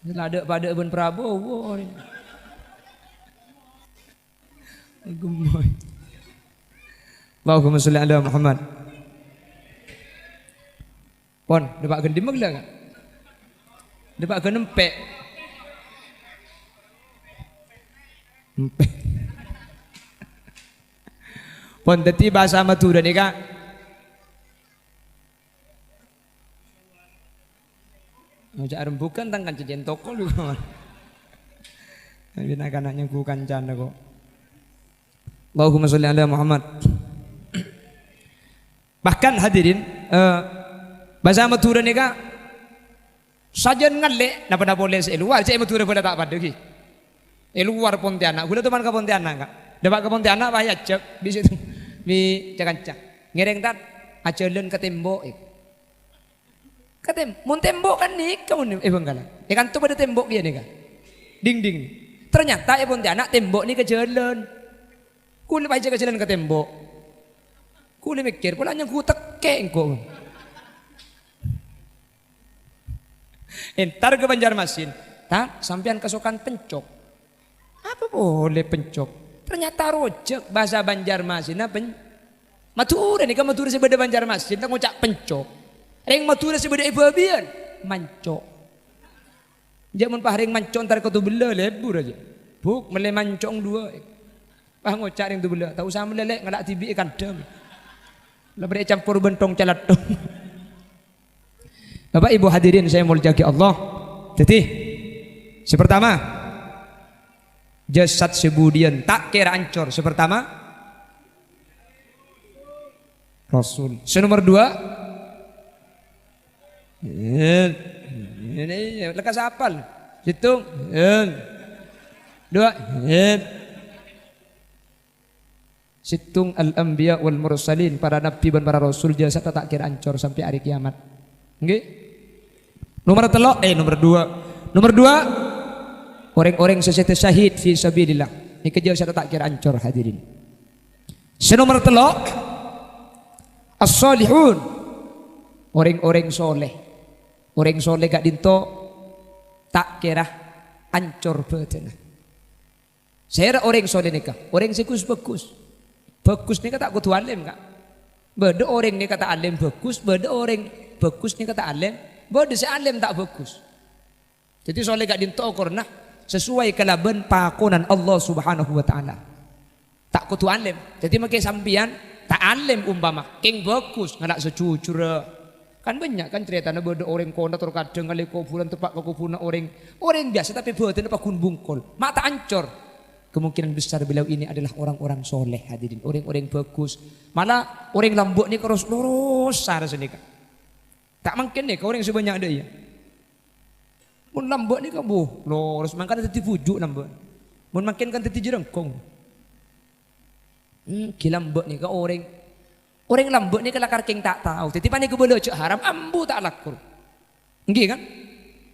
Selada pada ben Prabowo ni. Gemoy. Allahumma sholli ala Muhammad. Pon, dapat gendim megla enggak? Dapat genempek. Empek. Pon dadi bahasa Madura ni Kak. Ngajak rembukan tangkan jejen toko lu kawan. Tapi nak anaknya ku kancan aku. Allahumma sholli ala Muhammad. Bahkan hadirin bahasa Madura ni Kak. Sajen ngalek napa boleh seluar cek Madura pada tak pada ki. Luar Pontianak, gula teman ke Pontianak Kak. Dapat ke Pontianak bahaya cek di situ. Di cak-cak. Ngereng tak ajalan ke tembok. Katem, mun tembok kan nih kamu bangkala. Kan tu pada tembok dia nih Kak. Ding. Ternyata Pontianak tembok ni ke jalan. Kuli baca ke jalan ke tembok. Kuli mikir pulanya ku teke engko. Entar ke Banjarmasin, tak sampean kesokan pencok. Apa boleh pencok? Ternyata rojek bahasa Banjarmasin apa? Matura nih, matura sebeda Banjarmasin, tak ngucap pencok. Ring matura sebeda ibu abian, mancok. Jangan paharing mancok ntar kau tu bela lebur aja. Buk mele mancong 2. Pah ngucap ring tu bela, tak usah melelek ngalak tibi ikan dam. Lebar campur bentong calatong. Bapak Ibu hadirin saya mulia Allah. Jadi sepertama jasad sebudian tak kira ancor. Sepertama Rasul. Senomor dua ini lekas hafal. Hitung. Dua. Situng al-anbiya wal mursalin, para nabi dan para rasul jasa tak kira ancor sampai hari kiamat. Nggih. Nomor dua. Nomor dua orang-orang sesete syahid fi sabilillah. Iki jasa tak kira ancor hadirin. Senomor telok as-salihun, orang-orang soleh. Orang soleh gak dinto tak kira ancor betul. Saya orang soleh nikah, orang sikus bagus. Bagus ni kata kudu alim kak. Beda orang ni kata alim bagus, beda orang bagus ni kata alim, beda si alim tak bagus. Jadi soalnya gak dinto korna sesuai kalaban pakonan Allah Subhanahu wa taala. Tak kudu alim. Jadi makai sampian tak alim umpama king bagus ngadak secucur. Kan banyak kan ceritanya beda orang konda terkadang kali kuburan tepat kuburan orang biasa tapi beda apa kun bungkol. Mata ancor. Kemungkinan besar beliau ini adalah orang-orang soleh hadirin, orang-orang bagus. Malah orang lambuk ni terus lurus sarasa ni kan. Tak mungkin ni orang sebanyak ada ya. Mun lambuk ni kamu lurus, makanya tadi pujuk lambuk. Mun makin kan tadi jerengkong. Kilambuk ni ka orang lambuk ni kelakar king tak tahu. Tadi pani kebelo cek haram, ambu tak lakur. Nggih kan?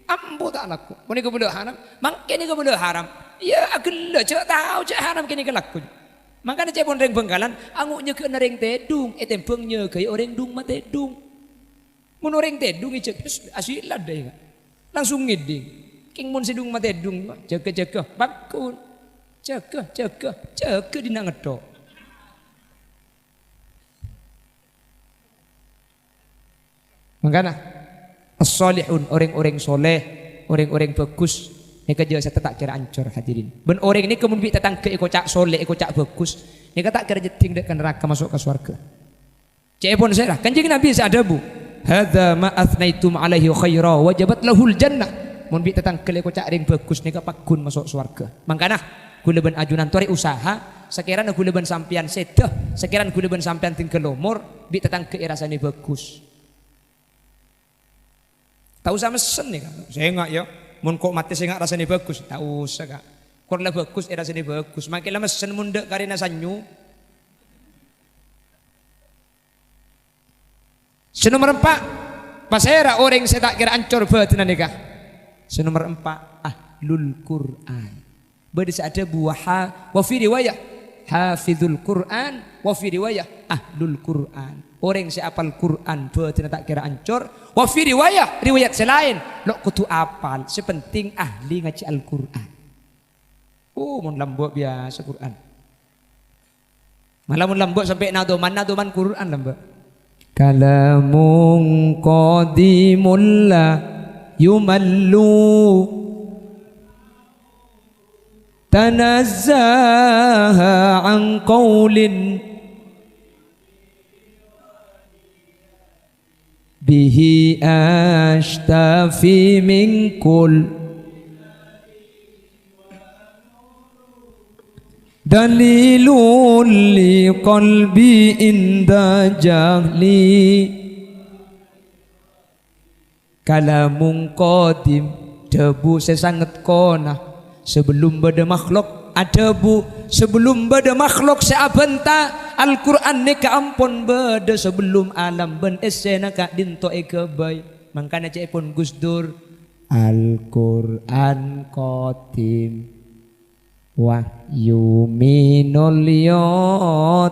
Ambu tak laku. Mun kebelo haram, makin kebelo haram. Ya agak cek tahu cek haram kini kelakun. Makanya cek pun reng Bengkalan, anguknya ke nereng tedung, tempengnya kayak orang dung mah tedung. Mun orang tedung cek asilah deh. Langsung ngiding. King mun sidung mah tedung, jaga bakun. Jaga dina ngedok. Makanya as-salihun, orang-orang soleh, orang-orang bagus. Nika jauh saya tak kira ancur hadirin. Ben orang ini kemudian datang ke ekocak soleh, ekocak bagus. Nika tak kira jeting dek neraka masuk ke surga. Cek pun saya kanjeng Nabi seadabu. Hadza ma athnaitum alaihi khaira wajabat lahul jannah. Mun bi datang ke ekocak ring bagus nika pakun masuk surga. Mangkana kula ben ajunan tori usaha, sekiranya kula ben sampean sedah, sekiranya kula ben sampean tinggal lomor, bi datang ke rasane bagus. Tahu sama sen nih kan? Saya enggak ya. Mun kok mati saya enggak rasanya bagus. Tak usah kak. Kurang bagus rasanya bagus. Makin lama sen mundek karena sanyu. Senomor 4. Pasera orang saya tak kira ancor batin nikah. Senomor 4 ahlul Quran. Beda ada buah wa fi riwayah hafizul Quran wa fi riwayah ahlul Quran. Orang yang apal Quran betul tak kira ancor. Wa fi riwayat selain lo kutu apal, sepenting ahli ngaji Al-Quran. Mun lambuk biasa Quran. Malah mun lambuk sampai nadoman Quran lambuk. Kalamun qadimul la yumallu tanazzaha an qawlin bihi ashtafi min kul dalilun li qalbi inda jahli kalamun qadim debu sesangat kona sebelum bada makhluk ada bu sebelum bada makhluk seabenta Al-Quran ni ka ampun beda sebelum alam ben esena ka dinto ekebay. Makanya cek pun Gus Dur Al-Quran qadim wahyu minulyo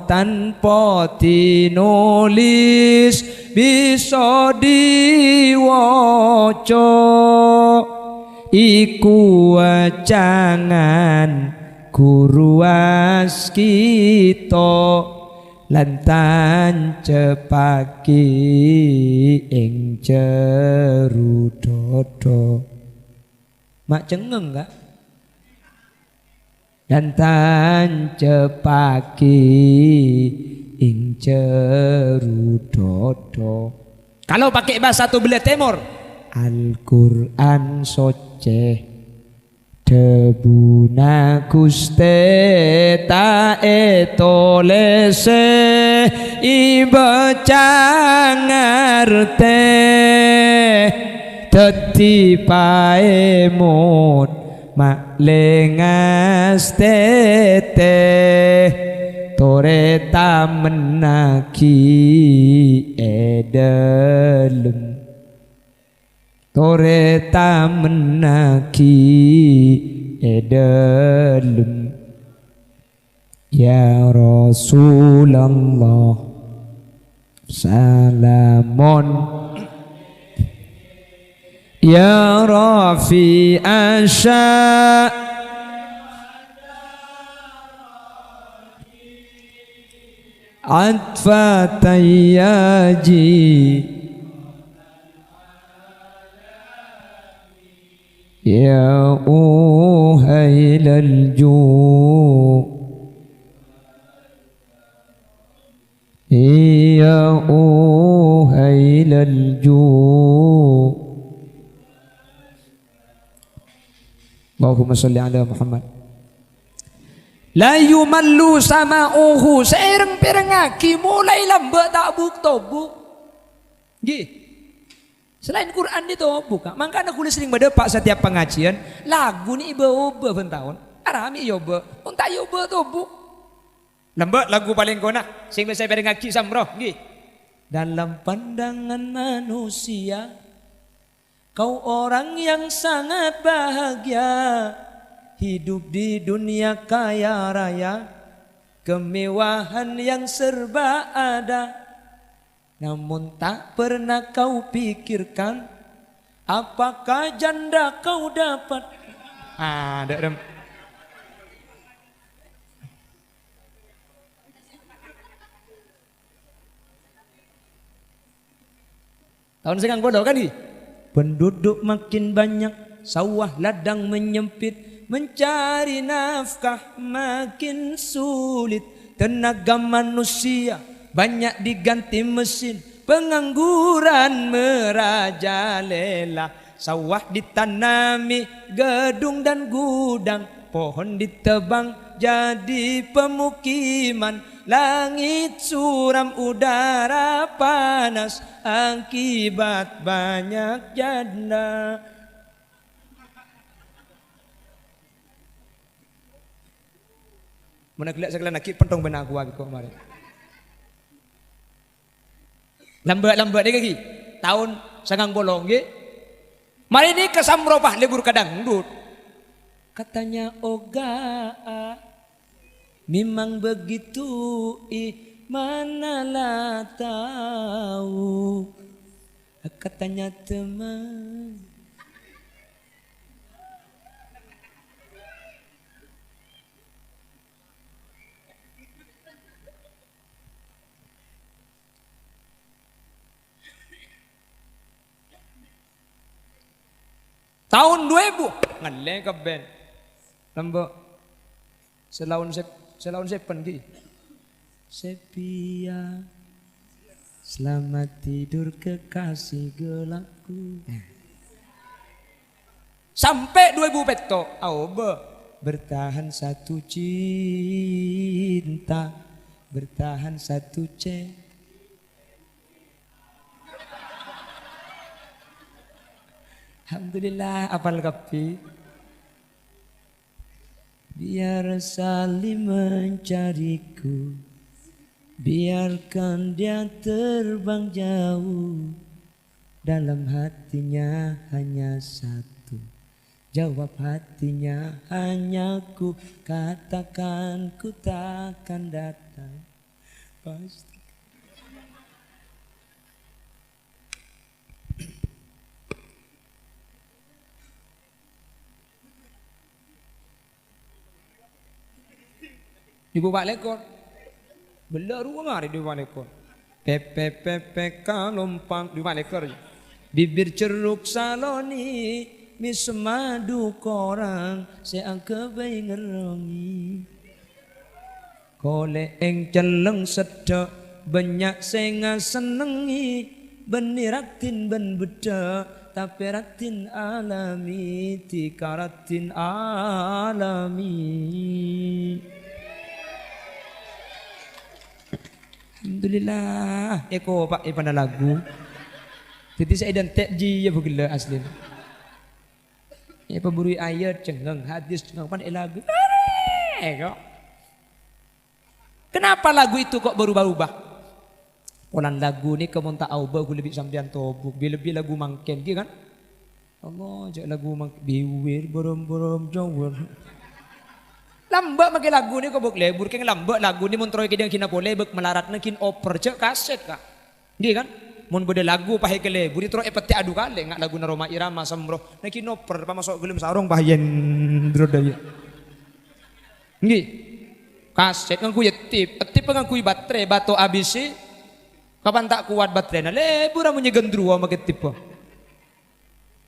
tanpa tinulis bisa diwaca iku wacangan guru waskita lantan cepaki ing jeru dodo. Mak cengeng gak? Lantan cepaki ing jeru dodo. Kalau pakai bahasa Tubelia Timur Al-Qur'an soceh debuna Guste tae tolese ibaca ngarte dadi paemut maklengas tete tore tamenaki edelem tore tamenaki edelem ya Rasulullah salamun ya Rafi asya atfa tayyaji ya uhailal ju ya uhailal ju Allahumma sholli ala Muhammad la yumallu sama'uhu seireng pirengaki mulai lambat tak buk-tobuk nggih. Selain Quran itu buka, makanya aku sering berdepak setiap pengajian lagu ni iba-iba bentahun arami yoba, unta yoba tu bu lambat lagu paling kona sing saya pirengaki samroh nggih. Dalam pandangan manusia kau orang yang sangat bahagia hidup di dunia kaya raya kemewahan yang serba ada. Namun tak pernah kau pikirkan apakah janda kau dapat. Ada tahun sekarang bodoh kan nih. Penduduk makin banyak, sawah ladang menyempit, mencari nafkah makin sulit, tenaga manusia banyak diganti mesin, pengangguran merajalela, sawah ditanami gedung dan gudang, pohon ditebang jadi pemukiman, langit suram udara panas akibat banyak janda. Mana kelihatan sekalian nakik pentong benar gua kok kemarin. Lambat-lambat ni kaki tahun sangang bolong nggih. Mari ni ke Samropah libur kadangdut. Katanya oga memang begitu manalah tahu. Katanya teman tahun 2000 ngalle ka ben lambo selaun sepen ki sepia selamat tidur kekasih gelapku sampai 2000 peto aoba bertahan satu cinta bertahan satu Alhamdulillah apal kapi. Biar saling mencariku, biarkan dia terbang jauh. Dalam hatinya hanya satu, jawab hatinya hanya ku. Katakan ku takkan datang pasti. Di bawah lekor, bela rumah di bawah lekor. Pepe kalompang di bawah lekor. Bibir ceruk saloni, mis madu korang, seang kebai ngerongi. Kole eng celeng sedek, banyak senga senengi, beniraktin ben beda, taperatin alami tikaratin alami. Alhamdulillah. Eko pak pada lagu. Jadi saya dan tekji ya begila asli. Ya pemburu ayat cengeng hadis cengeng pan lagu. Eko. Kenapa lagu itu kok berubah-ubah? Polan lagu ni kamu tak tahu bagus lebih sampean tobuk. Lebih lagu mangken gitu kan? Allah jak lagu mangken biwir borom-borom jawar. Lambak makai lagu ni kau buk lebur keng lambak lagu ni montroi kedang kina boleh buk melarat nakin oper cek kaset kah? Gitu kan? Mun beda lagu pakai ke lebur itu peti adu kali ngak lagu Roma Irama Samroh nakin oper pa masuk gelem sarung bahayan drodaya. Gitu. Kaset kan kuya tip kan kuy baterai bato ABC. Kapan tak kuat baterai na lebur amunnya gendruwa makai tip.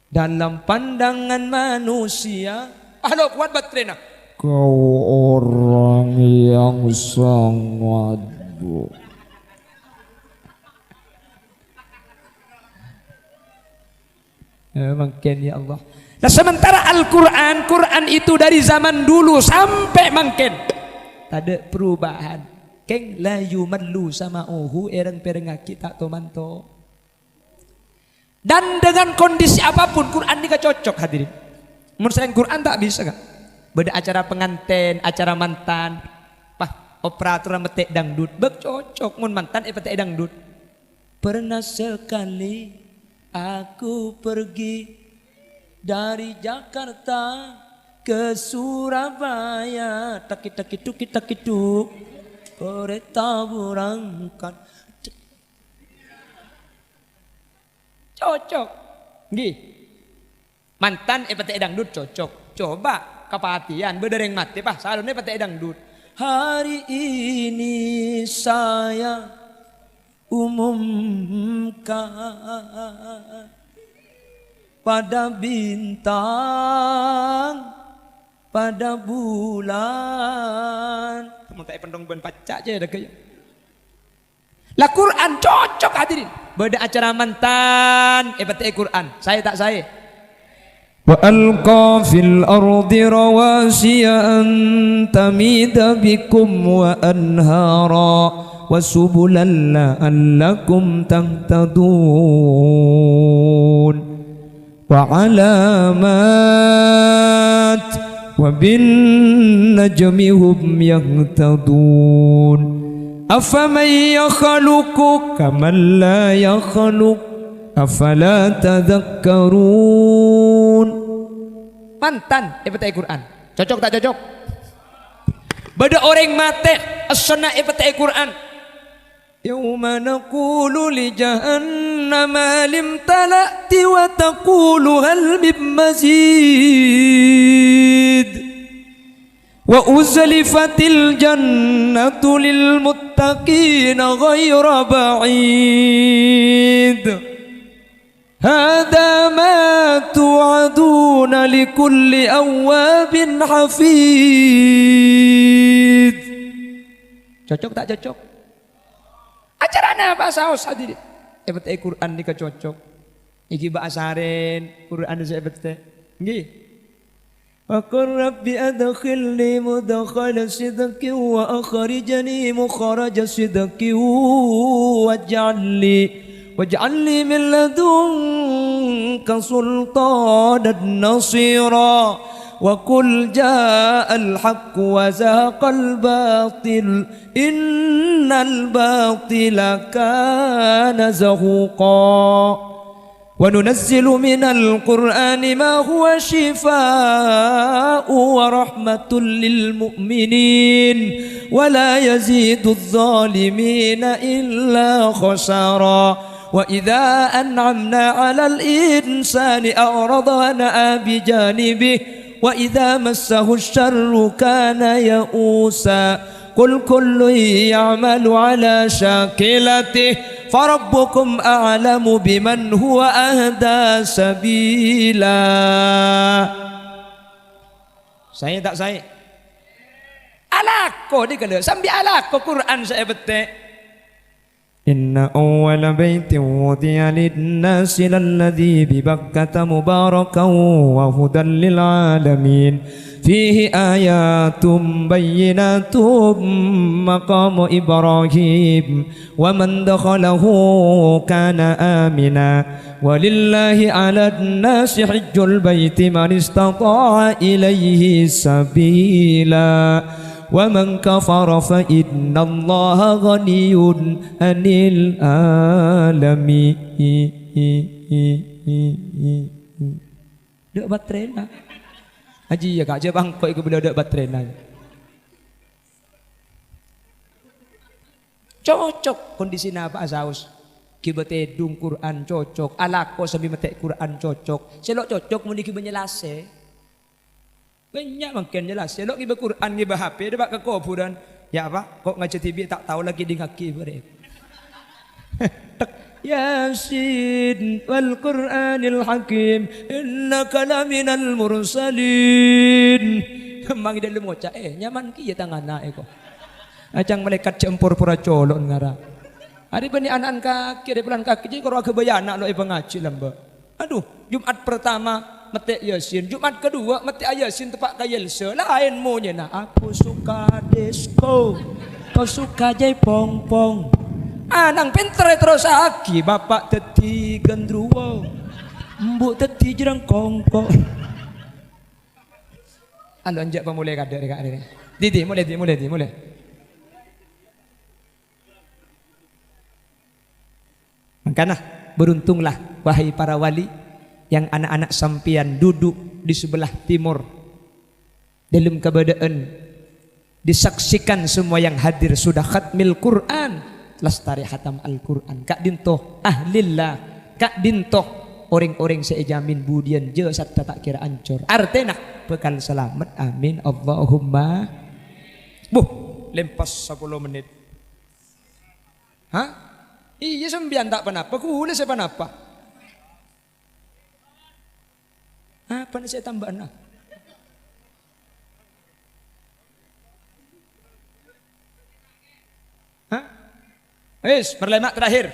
Dalam pandangan manusia, halo kuat baterai na. Kau orang yang sangat buruk. Mungkin ya Allah. Nah sementara Al-Quran, Quran itu dari zaman dulu sampai mungkin tak ada perubahan. Keng la yumallu sama uhu erang perengaki tak tomanto. Dan dengan kondisi apapun Quran ini gak cocok hadirin. Menurut saya Quran tak bisa gak? Beda acara pengantin, acara mantan, operator metek dangdut, bek cocok mun mantan petek dangdut. Pernah sekali aku pergi dari Jakarta ke Surabaya, takit-takit-tukit-takit-tuk, kereta berangkat. Cocok, gih. Mantan petek dangdut cocok. Coba kepatian bedereng mati pak salonnya petek dangdut. Hari ini saya umumkan pada bintang, pada bulan. Kamu tak pendong ben pacak aja ada kayak. Lah Quran cocok hadirin. Beda acara mantan, petek Quran. Saya tak saya. وألقى في الأرض رواسي أن تميد بكم وأنهارا وسبلا لعلكم تهتدون وعلامات وبالنجم هم يهتدون أفمن يخلق كمن لا يخلق أفلا تذكرون. Mantan petek Quran cocok tak cocok? Beda orang mate as-sunnah petek Quran. Yauma naqulu li jahannama lim talati wa taqulu hal min mazid wa uzlifatil jannatu lil muttaqina ghayra ba'id. Hada ma tu'aduna likulli awwabin hafid. Cocok tak cocok? Acaranya apa saus hadirin? Ebet Quran ni cocok. Iki ba'asaren Quran saya ebet. Nggih. Wa qur rabbi adkhilni mudkhala sidqi wa akhrijni mukhraja sidqi waj'al li min ladunka sultanan nasira wa qul ja'al haqq wa zahaqal batil innal batila kana zahuqa wa nunazzilu minal qur'ani ma huwa shifaa'un wa rahmatun lil mu'minin wa la yazidu adh-dhalimina illa khasara. وإذا أنعمنا على الإنسان أعرض ونأى بجانبه وإذا مسه الشر كان يئوسا قل كل يعمل على شاكلته فربكم أعلم بمن هو أهدى سبيلا. Saya tak saya. Alako ni kalau sambil alako Quran saya betek. إن أول بيت وضع للناس للذي ببكة مباركا وهدى للعالمين فيه آيات بينات مقام إبراهيم ومن دخله كان آمنا ولله على الناس حج البيت من استطاع إليه سبيلا ومن كفر فإن الله غني عن العالمين. Dek baterai na. Haji ya kak je bangkok ke bila dek baterai na. Cocok kondisi apa asaus. Kibate dung Quran cocok. Alako sambil metek Quran cocok. Selok cocok muni ki menyelase. Banyak makin jelas. Selok kita Quran kita HP dia bak ke kuburan. Ya apa? Kok ngaji TV tak tahu lagi di ngaki bare. Yasin wal Qur'anil Hakim innaka laminal mursalin. Memang dia lu ngocak nyaman ki ya tangan kok. Acang malaikat cempur pura colon ngara. Hari bani anak kaki ada pelan kaki jadi kalau kebayana lo pengaji lamba. Aduh, Jumat pertama metik Yasin, Jumat kedua metik Yasin tepat kayelse lain monya nah aku suka disco kau suka jai pong-pong anang pinter terus aki bapak teti gendruwo mbuk teti jerang kongkong anu anjak pemulai kadek dekat ini Didi mulai makanya beruntunglah wahai para wali yang anak-anak sampian duduk di sebelah timur dalam keadaan disaksikan semua yang hadir sudah khatmil Quran lestari hatam Al-Quran kak dintoh ahlillah kak dintoh orang-orang sejamin budian je serta tak kira ancur artena bekal selamat amin Allahumma lempas 10 menit iya sembian tak panapa kuhule saya panapa apa nih saya tambah nah? Berlemak terakhir.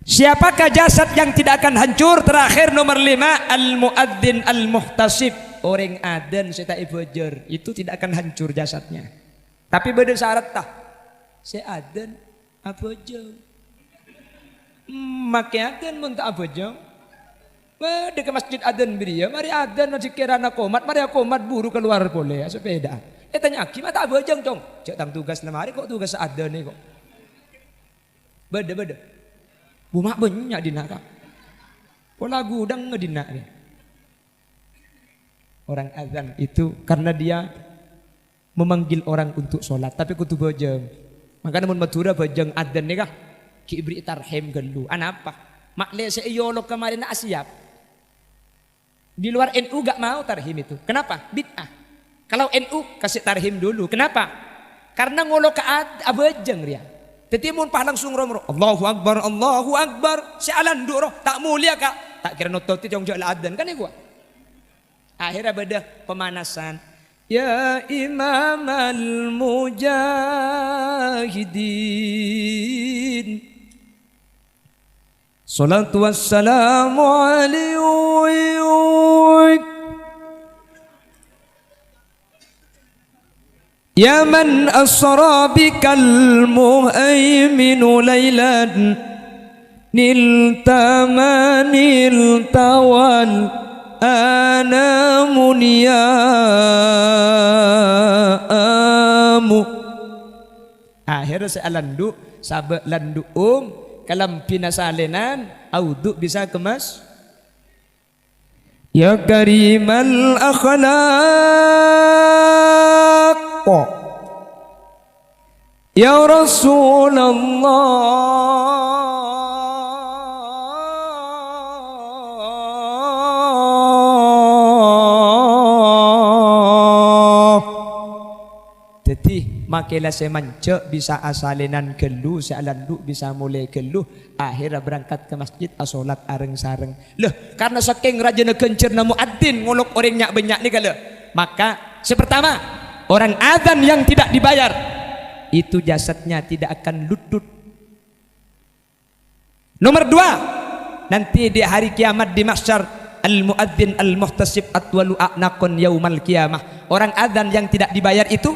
Siapakah jasad yang tidak akan hancur? Terakhir nomor 5 al-muadzin al-muhtasib. Orang adzan saya tak ibajar itu tidak akan hancur jasadnya. Tapi beda syarat tah. Saya adzan apa aja? Makai adzan mun tak apa aja. Ke masjid adzan beri ya, mari adzan masjid kirana komat, mari komat buru keluar boleh, sepeda. Tanya aki, mata bajang cong, cek tang tugas lemari kok tugas adzan nih kok. Beda. Bumak banyak dina kak. Pola gudang ngedina nih. Orang adzan itu karena dia memanggil orang untuk sholat, tapi kutu bajang. Makanya mun matura bajang adzan nih kak, ki ibri tarhim gelu. Anapa? Makle seiyolok kemarin asiap. Di luar NU gak mau tarhim itu. Kenapa? Bid'ah. Kalau NU kasih tarhim dulu. Kenapa? Karena ngolok ke abajeng dia. Tetimun pah langsung romro. Allahu Akbar. Sialan duro. Tak mulia kak. Tak kira nototi yang jual adan kan ya gua. Akhirnya beda pemanasan. Ya Imam al-Mujahidin. Salatu wassalamu alaihi ya man asra bikal muhaiminu laylan niltamanil tawal anamun ya amu. Akhirnya saya landu sabak landu kalam pinasalenan auduk bisa kemas ya karimal akhlaq ya Rasulullah makilah saya mancek bisa asalenan gelu sealandu bisa mulai gelu akhirnya berangkat ke masjid asolat areng sareng loh karena saking rajana kencer namu adin ngolok orang nyak banyak nih kalau maka sepertama orang adzan yang tidak dibayar itu jasadnya tidak akan lutut Nomor 2, nanti di hari kiamat di mahsyar al-muadzin al-muhtasib atwalu a'naqon yaumal qiyamah. Orang adzan yang tidak dibayar itu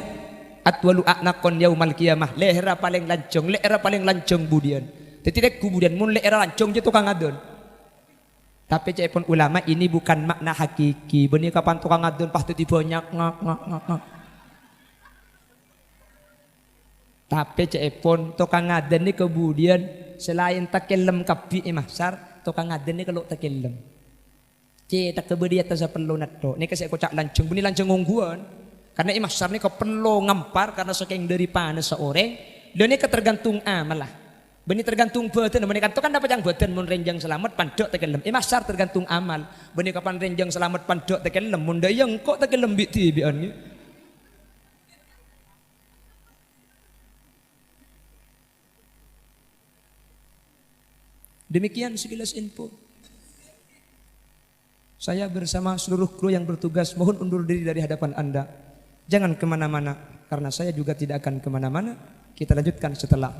atwalu a'naqon yaumal qiyamah. Leher paling lancong budian. Tetirek kubudian mun leher lancong je tukang adon. Tapi cepon ulama ini bukan makna hakiki. Benih kapan tukang adon pasti dibanyak ngak. Tapi cepon tukang adon ni kemudian selain takelem kapi mahsyar tukang adon ni kalau takelem. Tak kemudian atas perlu nato. Ni kasi kocak lancong benih lancong ungguan. Karena mahsyar ni kau perlu ngampar karena saking dari panas seorang. Dan ni ketergantung amal lah. Benih tergantung badan, benih kan dapat yang badan mun renjang selamat pandok tekelem. Mahsyar tergantung amal. Benih kapan renjang selamat pandok tekelem, mun dayang kok tekelem biti bian. Demikian sekilas info. Saya bersama seluruh kru yang bertugas mohon undur diri dari hadapan Anda. Jangan kemana-mana, karena saya juga tidak akan kemana-mana. Kita lanjutkan setelah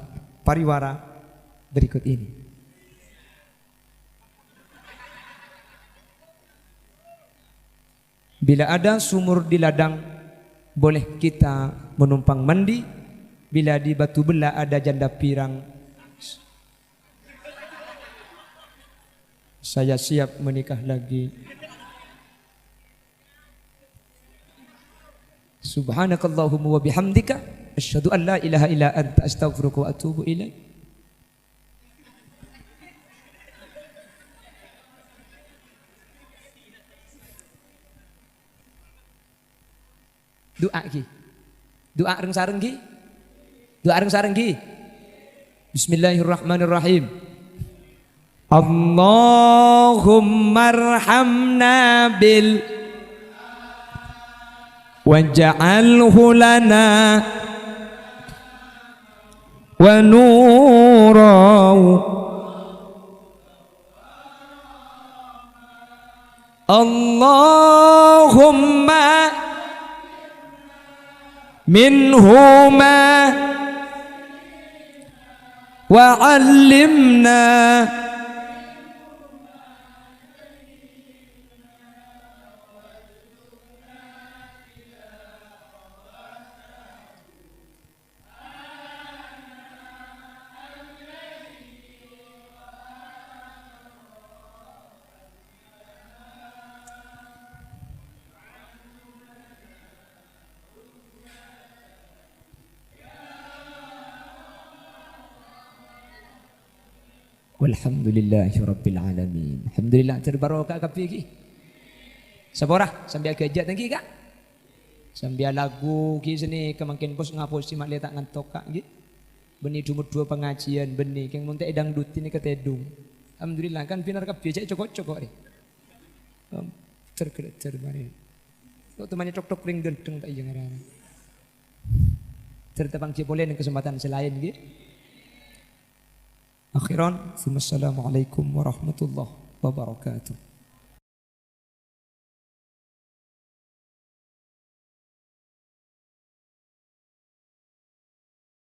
pariwara berikut ini. Bila ada sumur di ladang, boleh kita menumpang mandi. Bila di batu belah ada janda pirang, saya siap menikah lagi. Subhanakallahumma wa bihamdika asyhadu an la ilaha illa anta astaghfiruka wa atubu ilaik. Doa ki. Doa reng sareng ki. Doa reng sareng ki. Bismillahirrahmanirrahim. Allahumma arhamna bil waj'alhu lana wa nuran. Allahumma minhuma wa 'allimna walhamdulillahi rabbil alamin. Alhamdulillah terbarokah kapi. Saborah sambil kerja tangki kak. Sambil lagu ki sini kemakin bos ngapus si mak letak ngantok kak gitu. Benih dumut dua pengajian benih keng munte edang duti ni ketedung. Alhamdulillah kan pinar kapi cek cokok ni. Terketer mari. Lo temannya tok ring dendeng tak yang arah. Tertepang boleh kesempatan selain gitu. Akhiran, assalamualaikum warahmatullahi wabarakatuh.